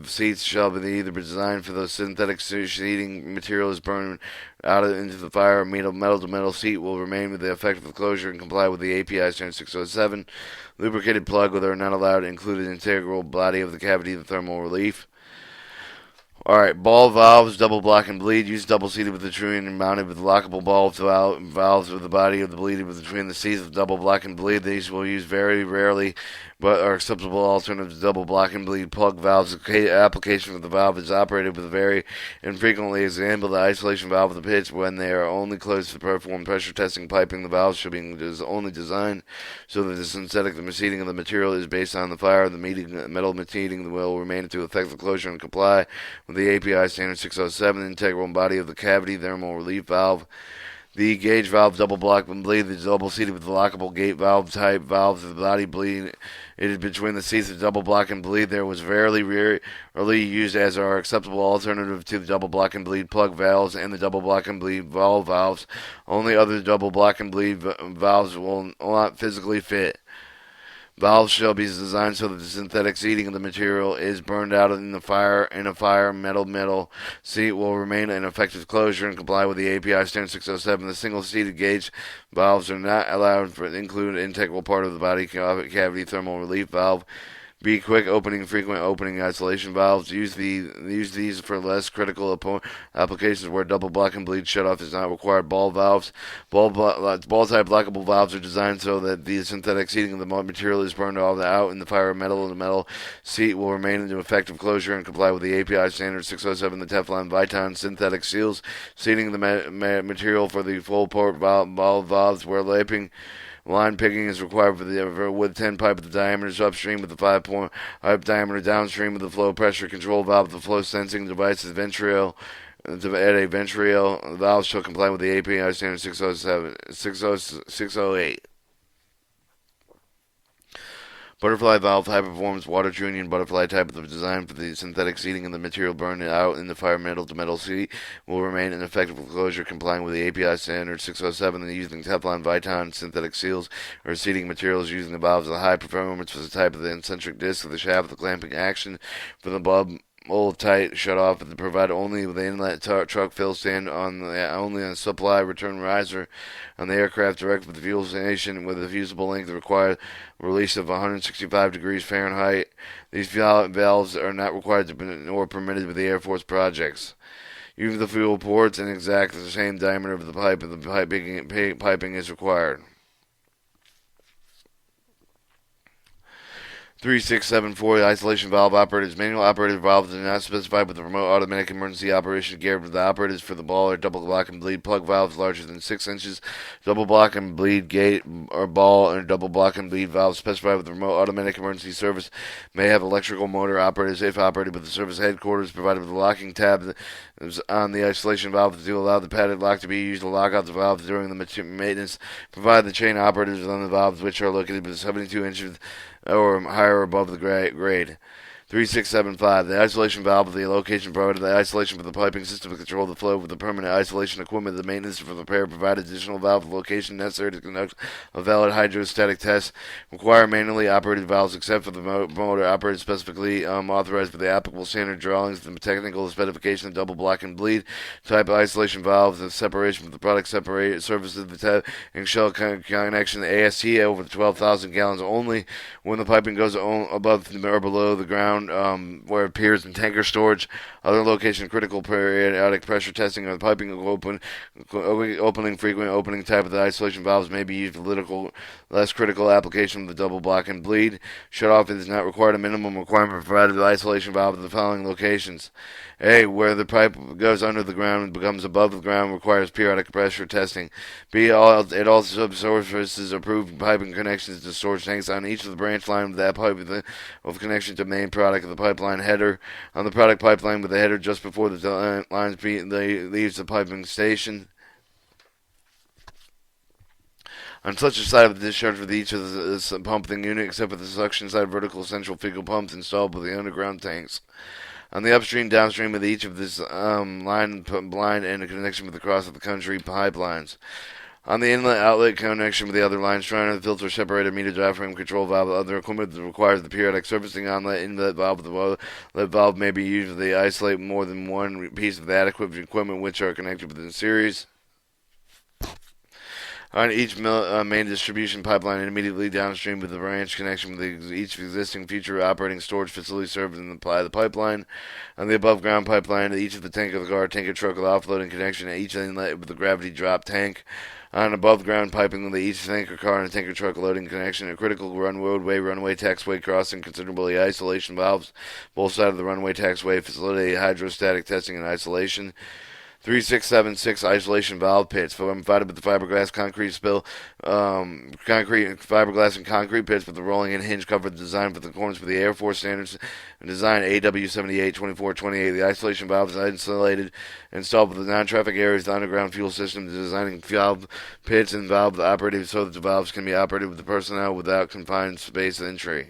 seats shall be either designed for the synthetic sheeting material is burned out into the fire. A metal to metal seat will remain with the effect of the closure and comply with the API standard 607. Lubricated plug are not allowed to include an integral body of the cavity of the thermal relief. Alright, ball valves, double block and bleed. Use double seated with the tree and mounted with lockable ball valves with the body of the bleed between the seats of double block and bleed. These will use very rarely, but are acceptable alternatives to double block and bleed plug valves. The application of the valve is operated with very infrequently. Example, the isolation valve of the pitch when they are only closed to perform pressure testing piping. The valve should be only designed so that the synthetic seating of the material is based on the fire. The metal seating will remain to effective closure and comply with the API standard 607, integral body of the cavity thermal relief valve. The gauge valve double block and bleed is double seated with the lockable gate valve type valves. The body bleed it is between the seats of double block and bleed. There was rarely used as our acceptable alternative to the double block and bleed plug valves and the double block and bleed valves. Only other double block and bleed valves will not physically fit. Valves shall be designed so that the synthetic seating of the material is burned out in a fire. Metal seat will remain in effective closure and comply with the API standard 607. The single seated gauge valves are not allowed to include an integral part of the body cavity thermal relief valve. Be quick opening, frequent opening isolation valves. Use these for less critical applications where double block and bleed shutoff is not required. Ball valves. Ball type lockable valves are designed so that the synthetic seating of the material is burned all out in the fire. The metal seat will remain in effective closure and comply with the API standard 607. The Teflon Viton synthetic seals seating the material for the full port valves where lapping line picking is required for the with 10 pipe at the diameters upstream with the 5 pipe diameter downstream with the flow pressure control valve. The flow sensing device is ventricle. To add a ventricle, the valve shall comply with the API standard 608. Butterfly valve, high performance water tuning butterfly type of the design for the synthetic seating and the material burned out in the fire metal to metal seat will remain in effective closure complying with the API standard 607 and using Teflon Viton synthetic seals or seating materials using the valves of high performance for the type of the eccentric disc of the shaft of the clamping action for the bulb mold tight shut off and provide only with the inlet truck fill stand only on supply return riser on the aircraft direct with the fuel station with a fusible length required release of 165 degrees Fahrenheit. These valves are not required to be nor permitted with the Air Force projects. Use the fuel ports and exact the same diameter of the pipe and the piping is required. 3674, the isolation valve operators. Manual operated valves are not specified with the remote automatic emergency operation geared with the operators for the ball or double block and bleed plug valves larger than 6 inches. Double block and bleed gate or ball and double block and bleed valves specified with the remote automatic emergency service may have electrical motor operators if operated with the service headquarters provided with a locking tab on the isolation valve to allow the padded lock to be used to lock out the valves during the maintenance. Provide the chain operators on the valves which are located with 72 inches or higher above the grade. 3675. The isolation valve of the location provided the isolation for the piping system to control the flow of the permanent isolation equipment. The maintenance for the repair provide additional valve location necessary to conduct a valid hydrostatic test. Require manually operated valves except for the motor operated specifically authorized by the applicable standard drawings. The technical specification of double block and bleed type of isolation valves and separation from the product separate surface of the and shell connection. The AST over 12,000 gallons only when the piping goes above or below the ground. Where it appears in tanker storage, other location critical periodic pressure testing of the piping opening frequent opening type of the isolation valves may be used for less critical application of the double block and bleed. Shut off is not required. A minimum requirement provided the isolation valve at the following locations. A. Where the pipe goes under the ground and becomes above the ground requires periodic pressure testing. B. At all subsurfaces approved piping connections to storage tanks on each of the branch line of that pipe of connection to main product of the pipeline header. On the product pipeline with the header just before the lines leaves the piping station. On such a side of the discharge with each of the pumping unit except for the suction side vertical central fecal pumps installed with the underground tanks. On the upstream, downstream of each of this line and a connection with the cross of the country pipelines. On the inlet outlet connection with the other lines, trying to filter separator meter diaphragm control valve, other equipment that requires the periodic servicing on inlet valve. The valve may be used to isolate more than one piece of the adequate equipment which are connected within series. on each main distribution pipeline and immediately downstream with the branch connection with each existing future operating storage facility served by the pipeline. On the above ground pipeline, each of the tank of the car, tanker truck with offloading connection at each inlet with the gravity drop tank. On above ground piping with each tanker car and tanker truck loading connection, a critical roadway, runway, taxiway crossing, considerably isolation valves, both sides of the runway, taxiway facility, hydrostatic testing and isolation. 3676 isolation valve pits provided with the fiberglass concrete spill, concrete fiberglass and concrete pits with the rolling and hinge cover designed for the corners for the Air Force standards. Design AW78 2428. The isolation valve is insulated, installed with the non-traffic areas, the underground fuel system, designing valve pits and valve operated so that the valves can be operated with the personnel without confined space entry.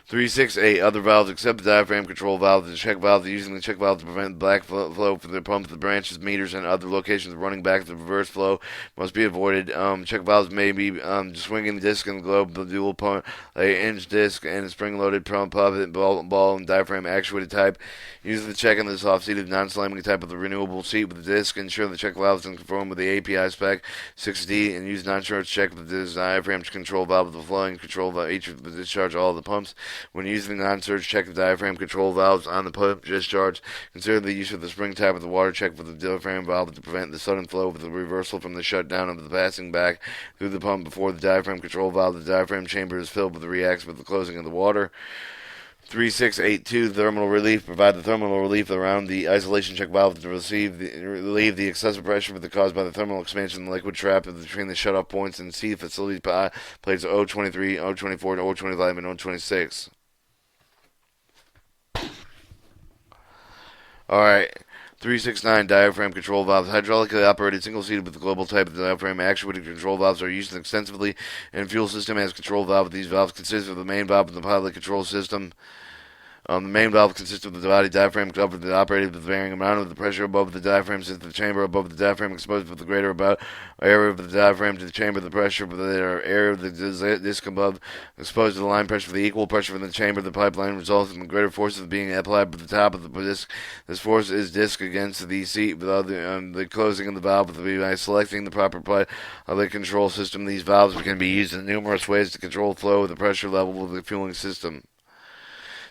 368 other valves except the diaphragm control valve, the check valve, using the check valve to prevent black flow for the pump, the branches, meters, and other locations running back. The reverse flow must be avoided. Check valves may be swinging the disc in the globe, the dual pump, a inch disc, and a spring-loaded pump, ball, and diaphragm actuated type. Use the check in the soft-seated, non-slamming type of the renewable seat with the disc. Ensure the check valve is conform with the API spec 6D, and use non-charge check with the diaphragm to control valve with the flowing control valve, each of the discharge all of the pumps. When using the non-surge, check the diaphragm control valves on the pump discharge. Consider the use of the spring type of the water check with the diaphragm valve to prevent the sudden flow of the reversal from the shutdown of the passing back through the pump before the diaphragm control valve. The diaphragm chamber is filled with the reacts with the closing of the water. 3682 thermal relief. Provide the thermal relief around the isolation check valve to relieve the excessive pressure caused by the thermal expansion of the liquid trap between the shutoff points and C facility plates 023, 024, 025, and 026. Alright. 369 diaphragm control valves. Hydraulically operated, single-seated with the global type of diaphragm actuated control valves are used extensively in fuel system as control valve. These valves consist of the main valve and the pilot control system. The main valve consists of the body diaphragm cover that operated with varying amount of the pressure above the diaphragm, since the chamber above the diaphragm exposed with the greater about area of the diaphragm to the chamber, the pressure of the area of the disc above exposed to the line pressure for the equal pressure from the chamber of the pipeline results in the greater forces being applied at the top of the disc. This force is disc against the seat without the closing of the valve by selecting the proper part of the control system. These valves can be used in numerous ways to control flow of the pressure level of the fueling system.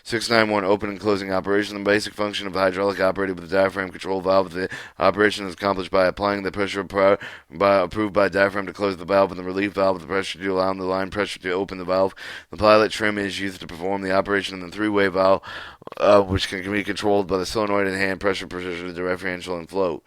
691 open and closing operation. The basic function of the hydraulic operated with the diaphragm control valve. The operation is accomplished by applying the pressure approved by diaphragm to close the valve and the relief valve with the pressure to allow the line pressure to open the valve. The pilot trim is used to perform the operation of the three-way valve, which can be controlled by the solenoid and hand pressure differential and flow.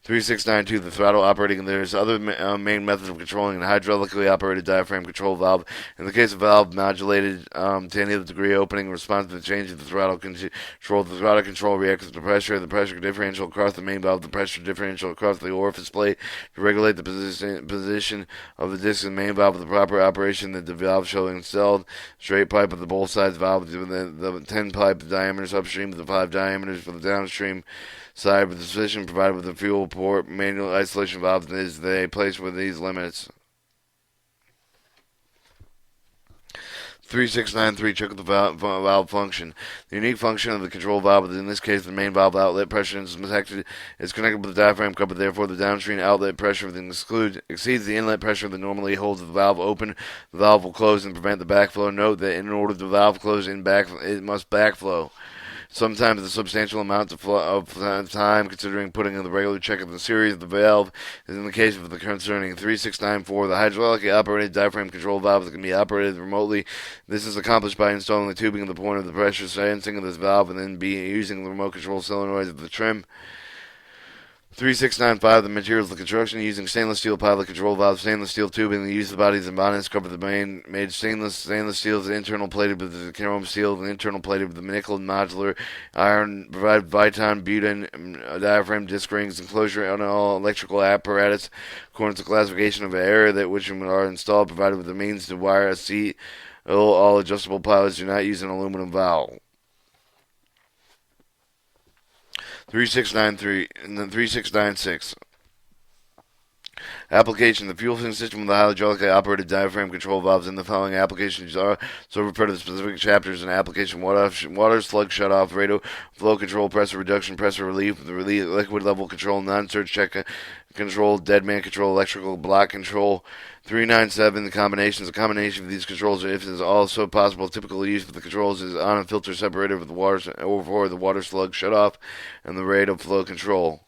3692, the throttle operating. There's other main methods of controlling a hydraulically operated diaphragm control valve. In the case of valve modulated to any degree opening in response to the change of the throttle control, the throttle control reacts with the pressure differential across the main valve, the pressure differential across the orifice plate to regulate the position of the disc and main valve with the proper operation. That the valve shall installed straight pipe of the both sides valve with the 10 pipe diameters upstream with the 5 diameters for the downstream side with the position provided with the fuel port manual isolation valve is they place with these limits. 3693, check the valve function. The unique function of the control valve, in this case the main valve outlet pressure is connected with the diaphragm cover, therefore the downstream outlet pressure exceeds the inlet pressure that normally holds the valve open. The valve will close and prevent the backflow. Note that in order the valve close it must backflow. Sometimes a substantial amount of time, considering putting in the regular check of the series of the valve, is in the case of the concerning 3694, the hydraulically operated diaphragm control valve that can be operated remotely. This is accomplished by installing the tubing at the point of the pressure sensing of this valve and then using the remote control solenoids of the trim. 3695, the materials of the construction using stainless steel pilot control valve, stainless steel tubing. The use of the bodies and bonnets cover the main made stainless steel, the internal plated with the chrome steel, the internal plated with the nickel modular iron. Provide Viton, butane, diaphragm, disc rings, enclosure on all electrical apparatus according to classification of area that which are installed. Provided with the means to wire a seat. All adjustable pilots do not use an aluminum valve. 3693 and then 3696. Application. The fuel system with the hydraulically operated diaphragm control valves in the following applications are so refer to the specific chapters in application. Water slug shutoff, rate of flow control, pressure reduction, pressure relief, liquid level control, non-surge check control, dead man control, electrical block control. 397. The combinations. A combination of these controls, if it is also possible, typical use of the controls is on and filter separator with the water or the water slug shutoff and the rate of flow control.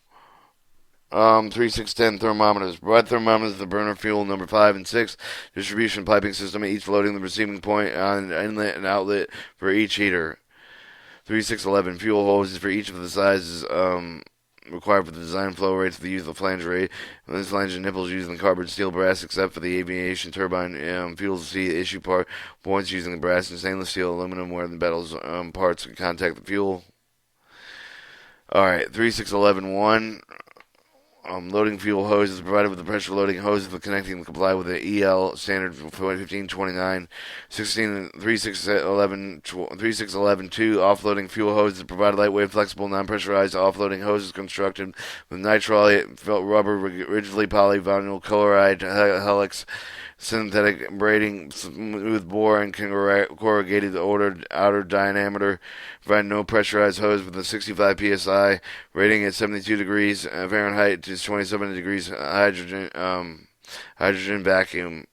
3610 thermometers. Provide thermometers the burner fuel number 5 and 6 distribution piping system, each loading the receiving point on an inlet and outlet for each heater. 3611 fuel hoses for each of the sizes required for the design flow rates for the use of the flange rate. This flange and nipples using carbon steel brass, except for the aviation turbine fuels C issue points using the brass and stainless steel, aluminum where the metals parts can contact the fuel. Alright, 3611-1. Loading fuel hose is provided with the pressure loading hose for connecting to comply with the EL standard 1529. 3611-2 offloading fuel hose is provided lightweight, flexible, non-pressurized offloading hoses constructed with nitrile rubber, rigidly polyvinyl chloride helix, synthetic braiding, smooth bore, and corrugated outer diameter. Provide no pressurized hose with a 65 psi rating at 72 degrees Fahrenheit to 27 degrees hydrogen vacuum.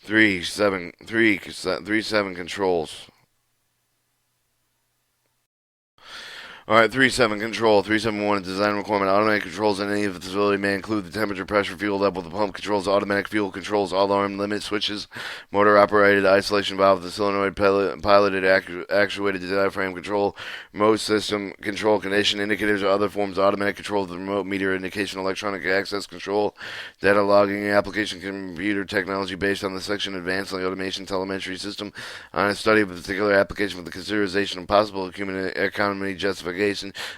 37 controls. Alright, 37 control. 371 design requirement. Automatic controls in any of the facility may include the temperature, pressure, fuel level, the pump controls, automatic fuel controls, alarm limit switches, motor operated isolation valve, the solenoid piloted actuated diaphragm control, remote system control, condition indicators, or other forms of automatic control of the remote meter indication, electronic access control, data logging application, computer technology based on the section advanced automation telemetry system on a study of a particular application with the consideration of possible economy justification.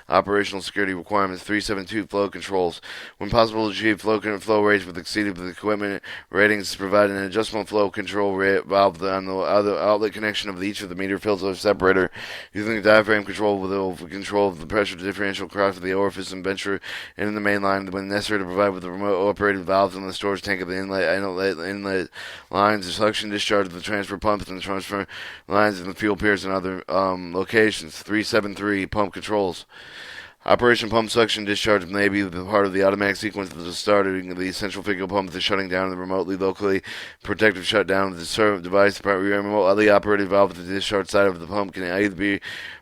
Operational security requirements. 372 flow controls. When possible, to achieve flow rates with exceeded with equipment ratings, provide an adjustable flow control valve on the other outlet connection of each of the meter filter separator. Using the diaphragm control with control of the pressure differential across the orifice and venture in the main line when necessary to provide with the remote operated valves on the storage tank of the inlet lines, the suction discharge of the transfer pumps and the transfer lines and the fuel piers and other locations. 373 pump controls. Operation pump suction discharge may be part of the automatic sequence of the starting the centrifugal pump, the shutting down of the remotely locally protective shutdown of the serve device. The remotely operated valve at the discharge side of the pump can either be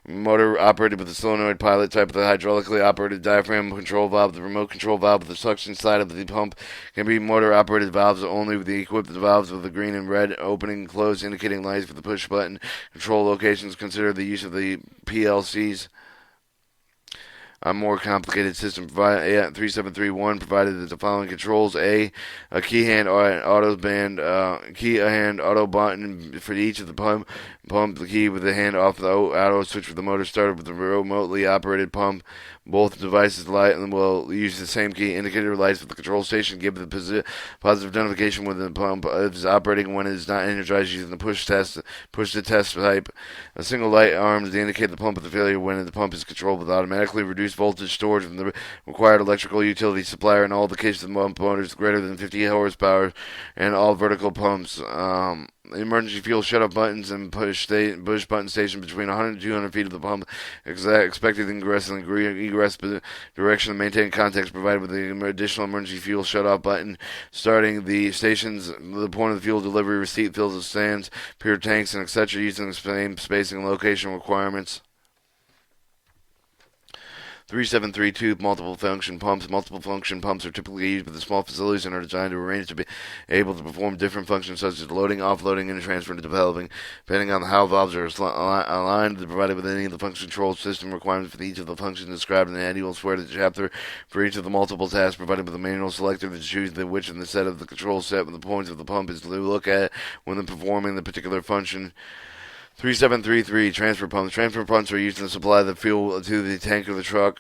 motor operated with the solenoid pilot type of the hydraulically operated diaphragm control valve. The remote control valve at the suction side of the pump can be motor operated valves only with the equipped valves with the green and red opening and close indicating lights for the push button control locations. Consider the use of the PLCs. A more complicated system. 3731 provided that the following controls: a key hand auto button for each of the pump the key with the hand off the auto switch with the motor started with the remotely operated pump. Both devices light and will use the same key. Indicator lights with the control station give the positive notification when the pump is operating when it is not energized using the push to test type. A single light arms to indicate the pump of the failure when the pump is controlled with automatically reduced voltage storage from the required electrical utility supplier in all the cases of pump motors greater than 50 horsepower and all vertical pumps. Emergency fuel shut-off buttons and push button station between 100 and 200 feet of the pump. Expected ingress and egress direction. Maintain contacts provided with the additional emergency fuel shut-off button. Starting the stations, the point of the fuel delivery, receipt fills of stands, pure tanks, and etc. using the same spacing and location requirements. 3732 multiple function pumps. Multiple function pumps are typically used with the small facilities and are designed to arrange to be able to perform different functions such as loading, offloading, and transferring to developing, depending on how valves are aligned. Provided with any of the function control system requirements for each of the functions described in the annual square chapter for each of the multiple tasks. Provided with a manual selector to choose which in the set of the control set with the points of the pump is to look at when performing the particular function. 3733 transfer pumps. Transfer pumps are used to supply the fuel to the tank of the truck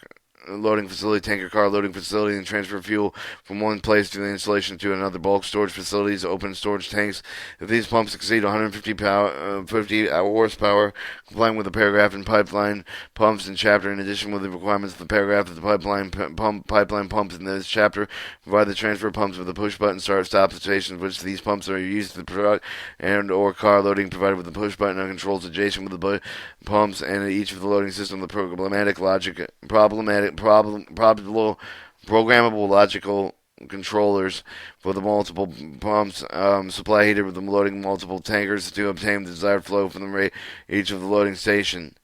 loading facility, tanker car loading facility, and transfer fuel from one place to the installation to another. Bulk storage facilities, open storage tanks. If these pumps exceed 50 horsepower, complying with the paragraph in pipeline pumps in chapter, in addition with the requirements of the paragraph of the pipeline pumps in this chapter, provide the transfer pumps with the push button start-stop stations, which these pumps are used to product and or car loading, provided with the push button and controls adjacent with the pumps and each of the loading system. The programmable logical controllers for the multiple pumps supply heater with the loading multiple tankers to obtain the desired flow from each of the loading station.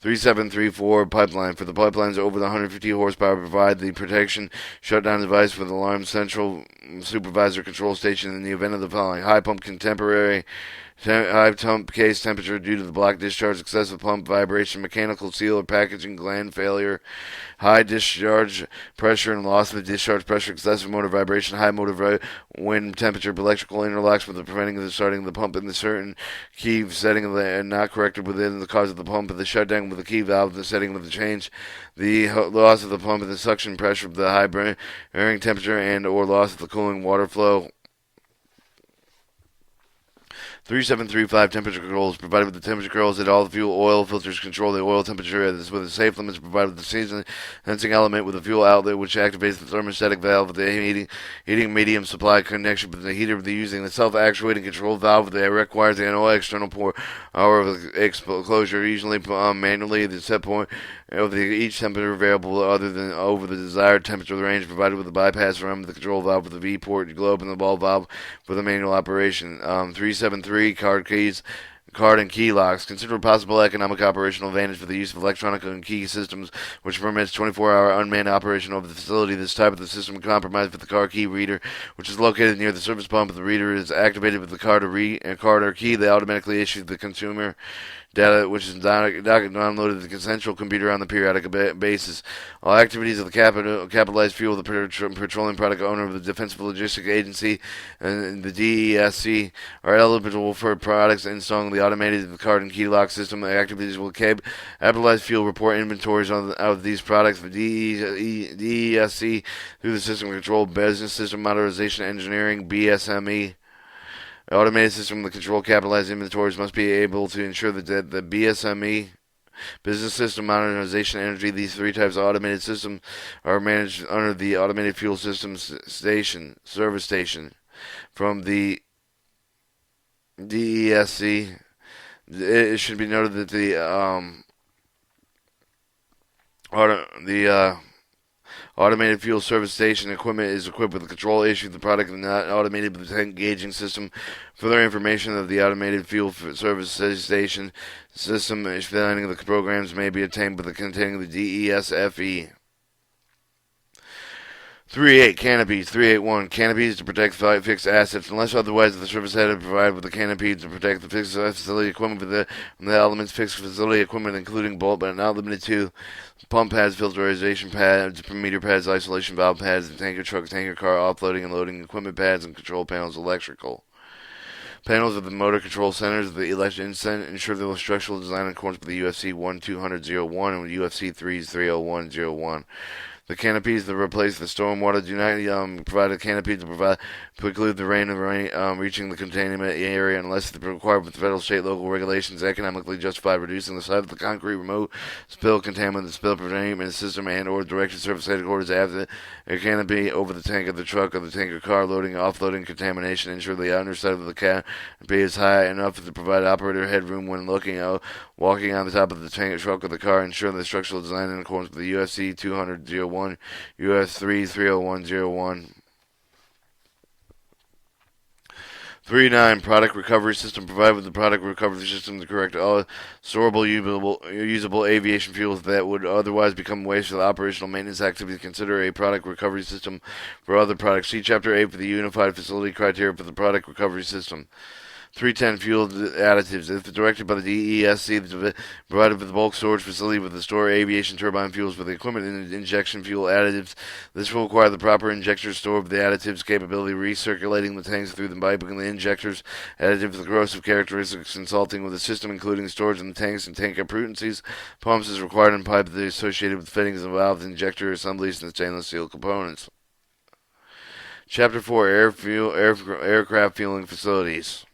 3734 pipeline. For the pipelines over the 150 horsepower, provide the protection shutdown device with alarm central supervisor control station in the event of the following: high pump high pump case temperature due to the block discharge, excessive pump vibration, mechanical seal or packaging gland failure, high discharge pressure and loss of discharge pressure, excessive motor vibration, high motor wind temperature, electrical interlocks with the preventing the starting of the pump in the certain key setting of the not corrected within the cause of the pump, the shutdown with the key valve, the setting with the change, the loss of the pump and the suction pressure of the high bearing temperature and or loss of the cooling water flow. 3735 temperature controls. Provided with the temperature controls that all the fuel oil filters control the oil temperature with the safe limits. Provided with the season sensing element with the fuel outlet which activates the thermostatic valve of the heating medium supply connection with the heater using the self-actuating control valve that requires the oil external pour hour of closure, usually manually at the set point of each temperature variable other than over the desired temperature range. Provided with the bypass from the control valve with the V-port globe and the ball valve for the manual operation. 373 card and key locks. Consider a possible economic operational advantage for the use of electronic and key systems, which permits 24-hour unmanned operation of the facility. This type of the system can compromise with the car key reader, which is located near the service pump. The reader is activated with the card or key. They automatically issue the consumer data, which is downloaded to the consensual computer on the periodic basis. All activities of the capitalized fuel, the petroleum product owner of the Defense Logistics Agency, and the DESC are eligible for products installing the automated card and key lock system. The activities will capitalized fuel report inventories of these products. The DESC through the System Control Business System Modernization Engineering (BSME). Automated system, the control capitalized inventories must be able to ensure that the BSME, Business System Modernization Energy, these three types of automated systems are managed under the Automated Fuel Systems Service Station. From the DESC, it should be noted that the automated fuel service station equipment is equipped with a control issued the product and not automated with a tank gauging system. Further information of the automated fuel service station system finding the programs may be obtained by containing the DESFE. 38 canopies. 381 canopies to protect fixed assets unless otherwise the service head provided with the canopies to protect the fixed facility equipment with the elements fixed facility equipment including bolt but not limited to pump pads, filterization pads, meter pads, isolation valve pads, the tanker truck, tanker car, offloading and loading equipment pads, and control panels, electrical. Panels of the motor control centers of the electric instant ensure the structural design in accordance with the UFC004 and with UFC30101. The canopies that replace the stormwater do not provide a canopy to preclude the rain reaching the containment area unless required with federal, state, local regulations economically justify reducing the size of the concrete remote spill contaminant, the spill containment system, and or directed surface headquarters after a canopy over the tank of the truck or the tanker car loading, offloading contamination. Ensure the underside of the canopy is high enough to provide operator headroom when walking on the top of the tanker truck or the car. Ensure the structural design in accordance with the UFC 200-01, US 30101. 39 product recovery system. Provide with the product recovery system the correct storable, usable aviation fuels that would otherwise become waste for the operational maintenance activities. Consider a product recovery system for other products. See Chapter 8 for the unified facility criteria for the product recovery system. 310 fuel additives. If directed by the DESC, provided with the bulk storage facility with the store aviation turbine fuels with the equipment and injection fuel additives. This will require the proper injector store of the additives capability, recirculating the tanks through the piping the injectors, additives with corrosive characteristics, consulting with the system, including storage in the tanks and tank appurtenances. Pumps is required and pipe associated with fittings and valves, injector assemblies, and stainless steel components. Chapter 4 Aircraft Fueling Facilities.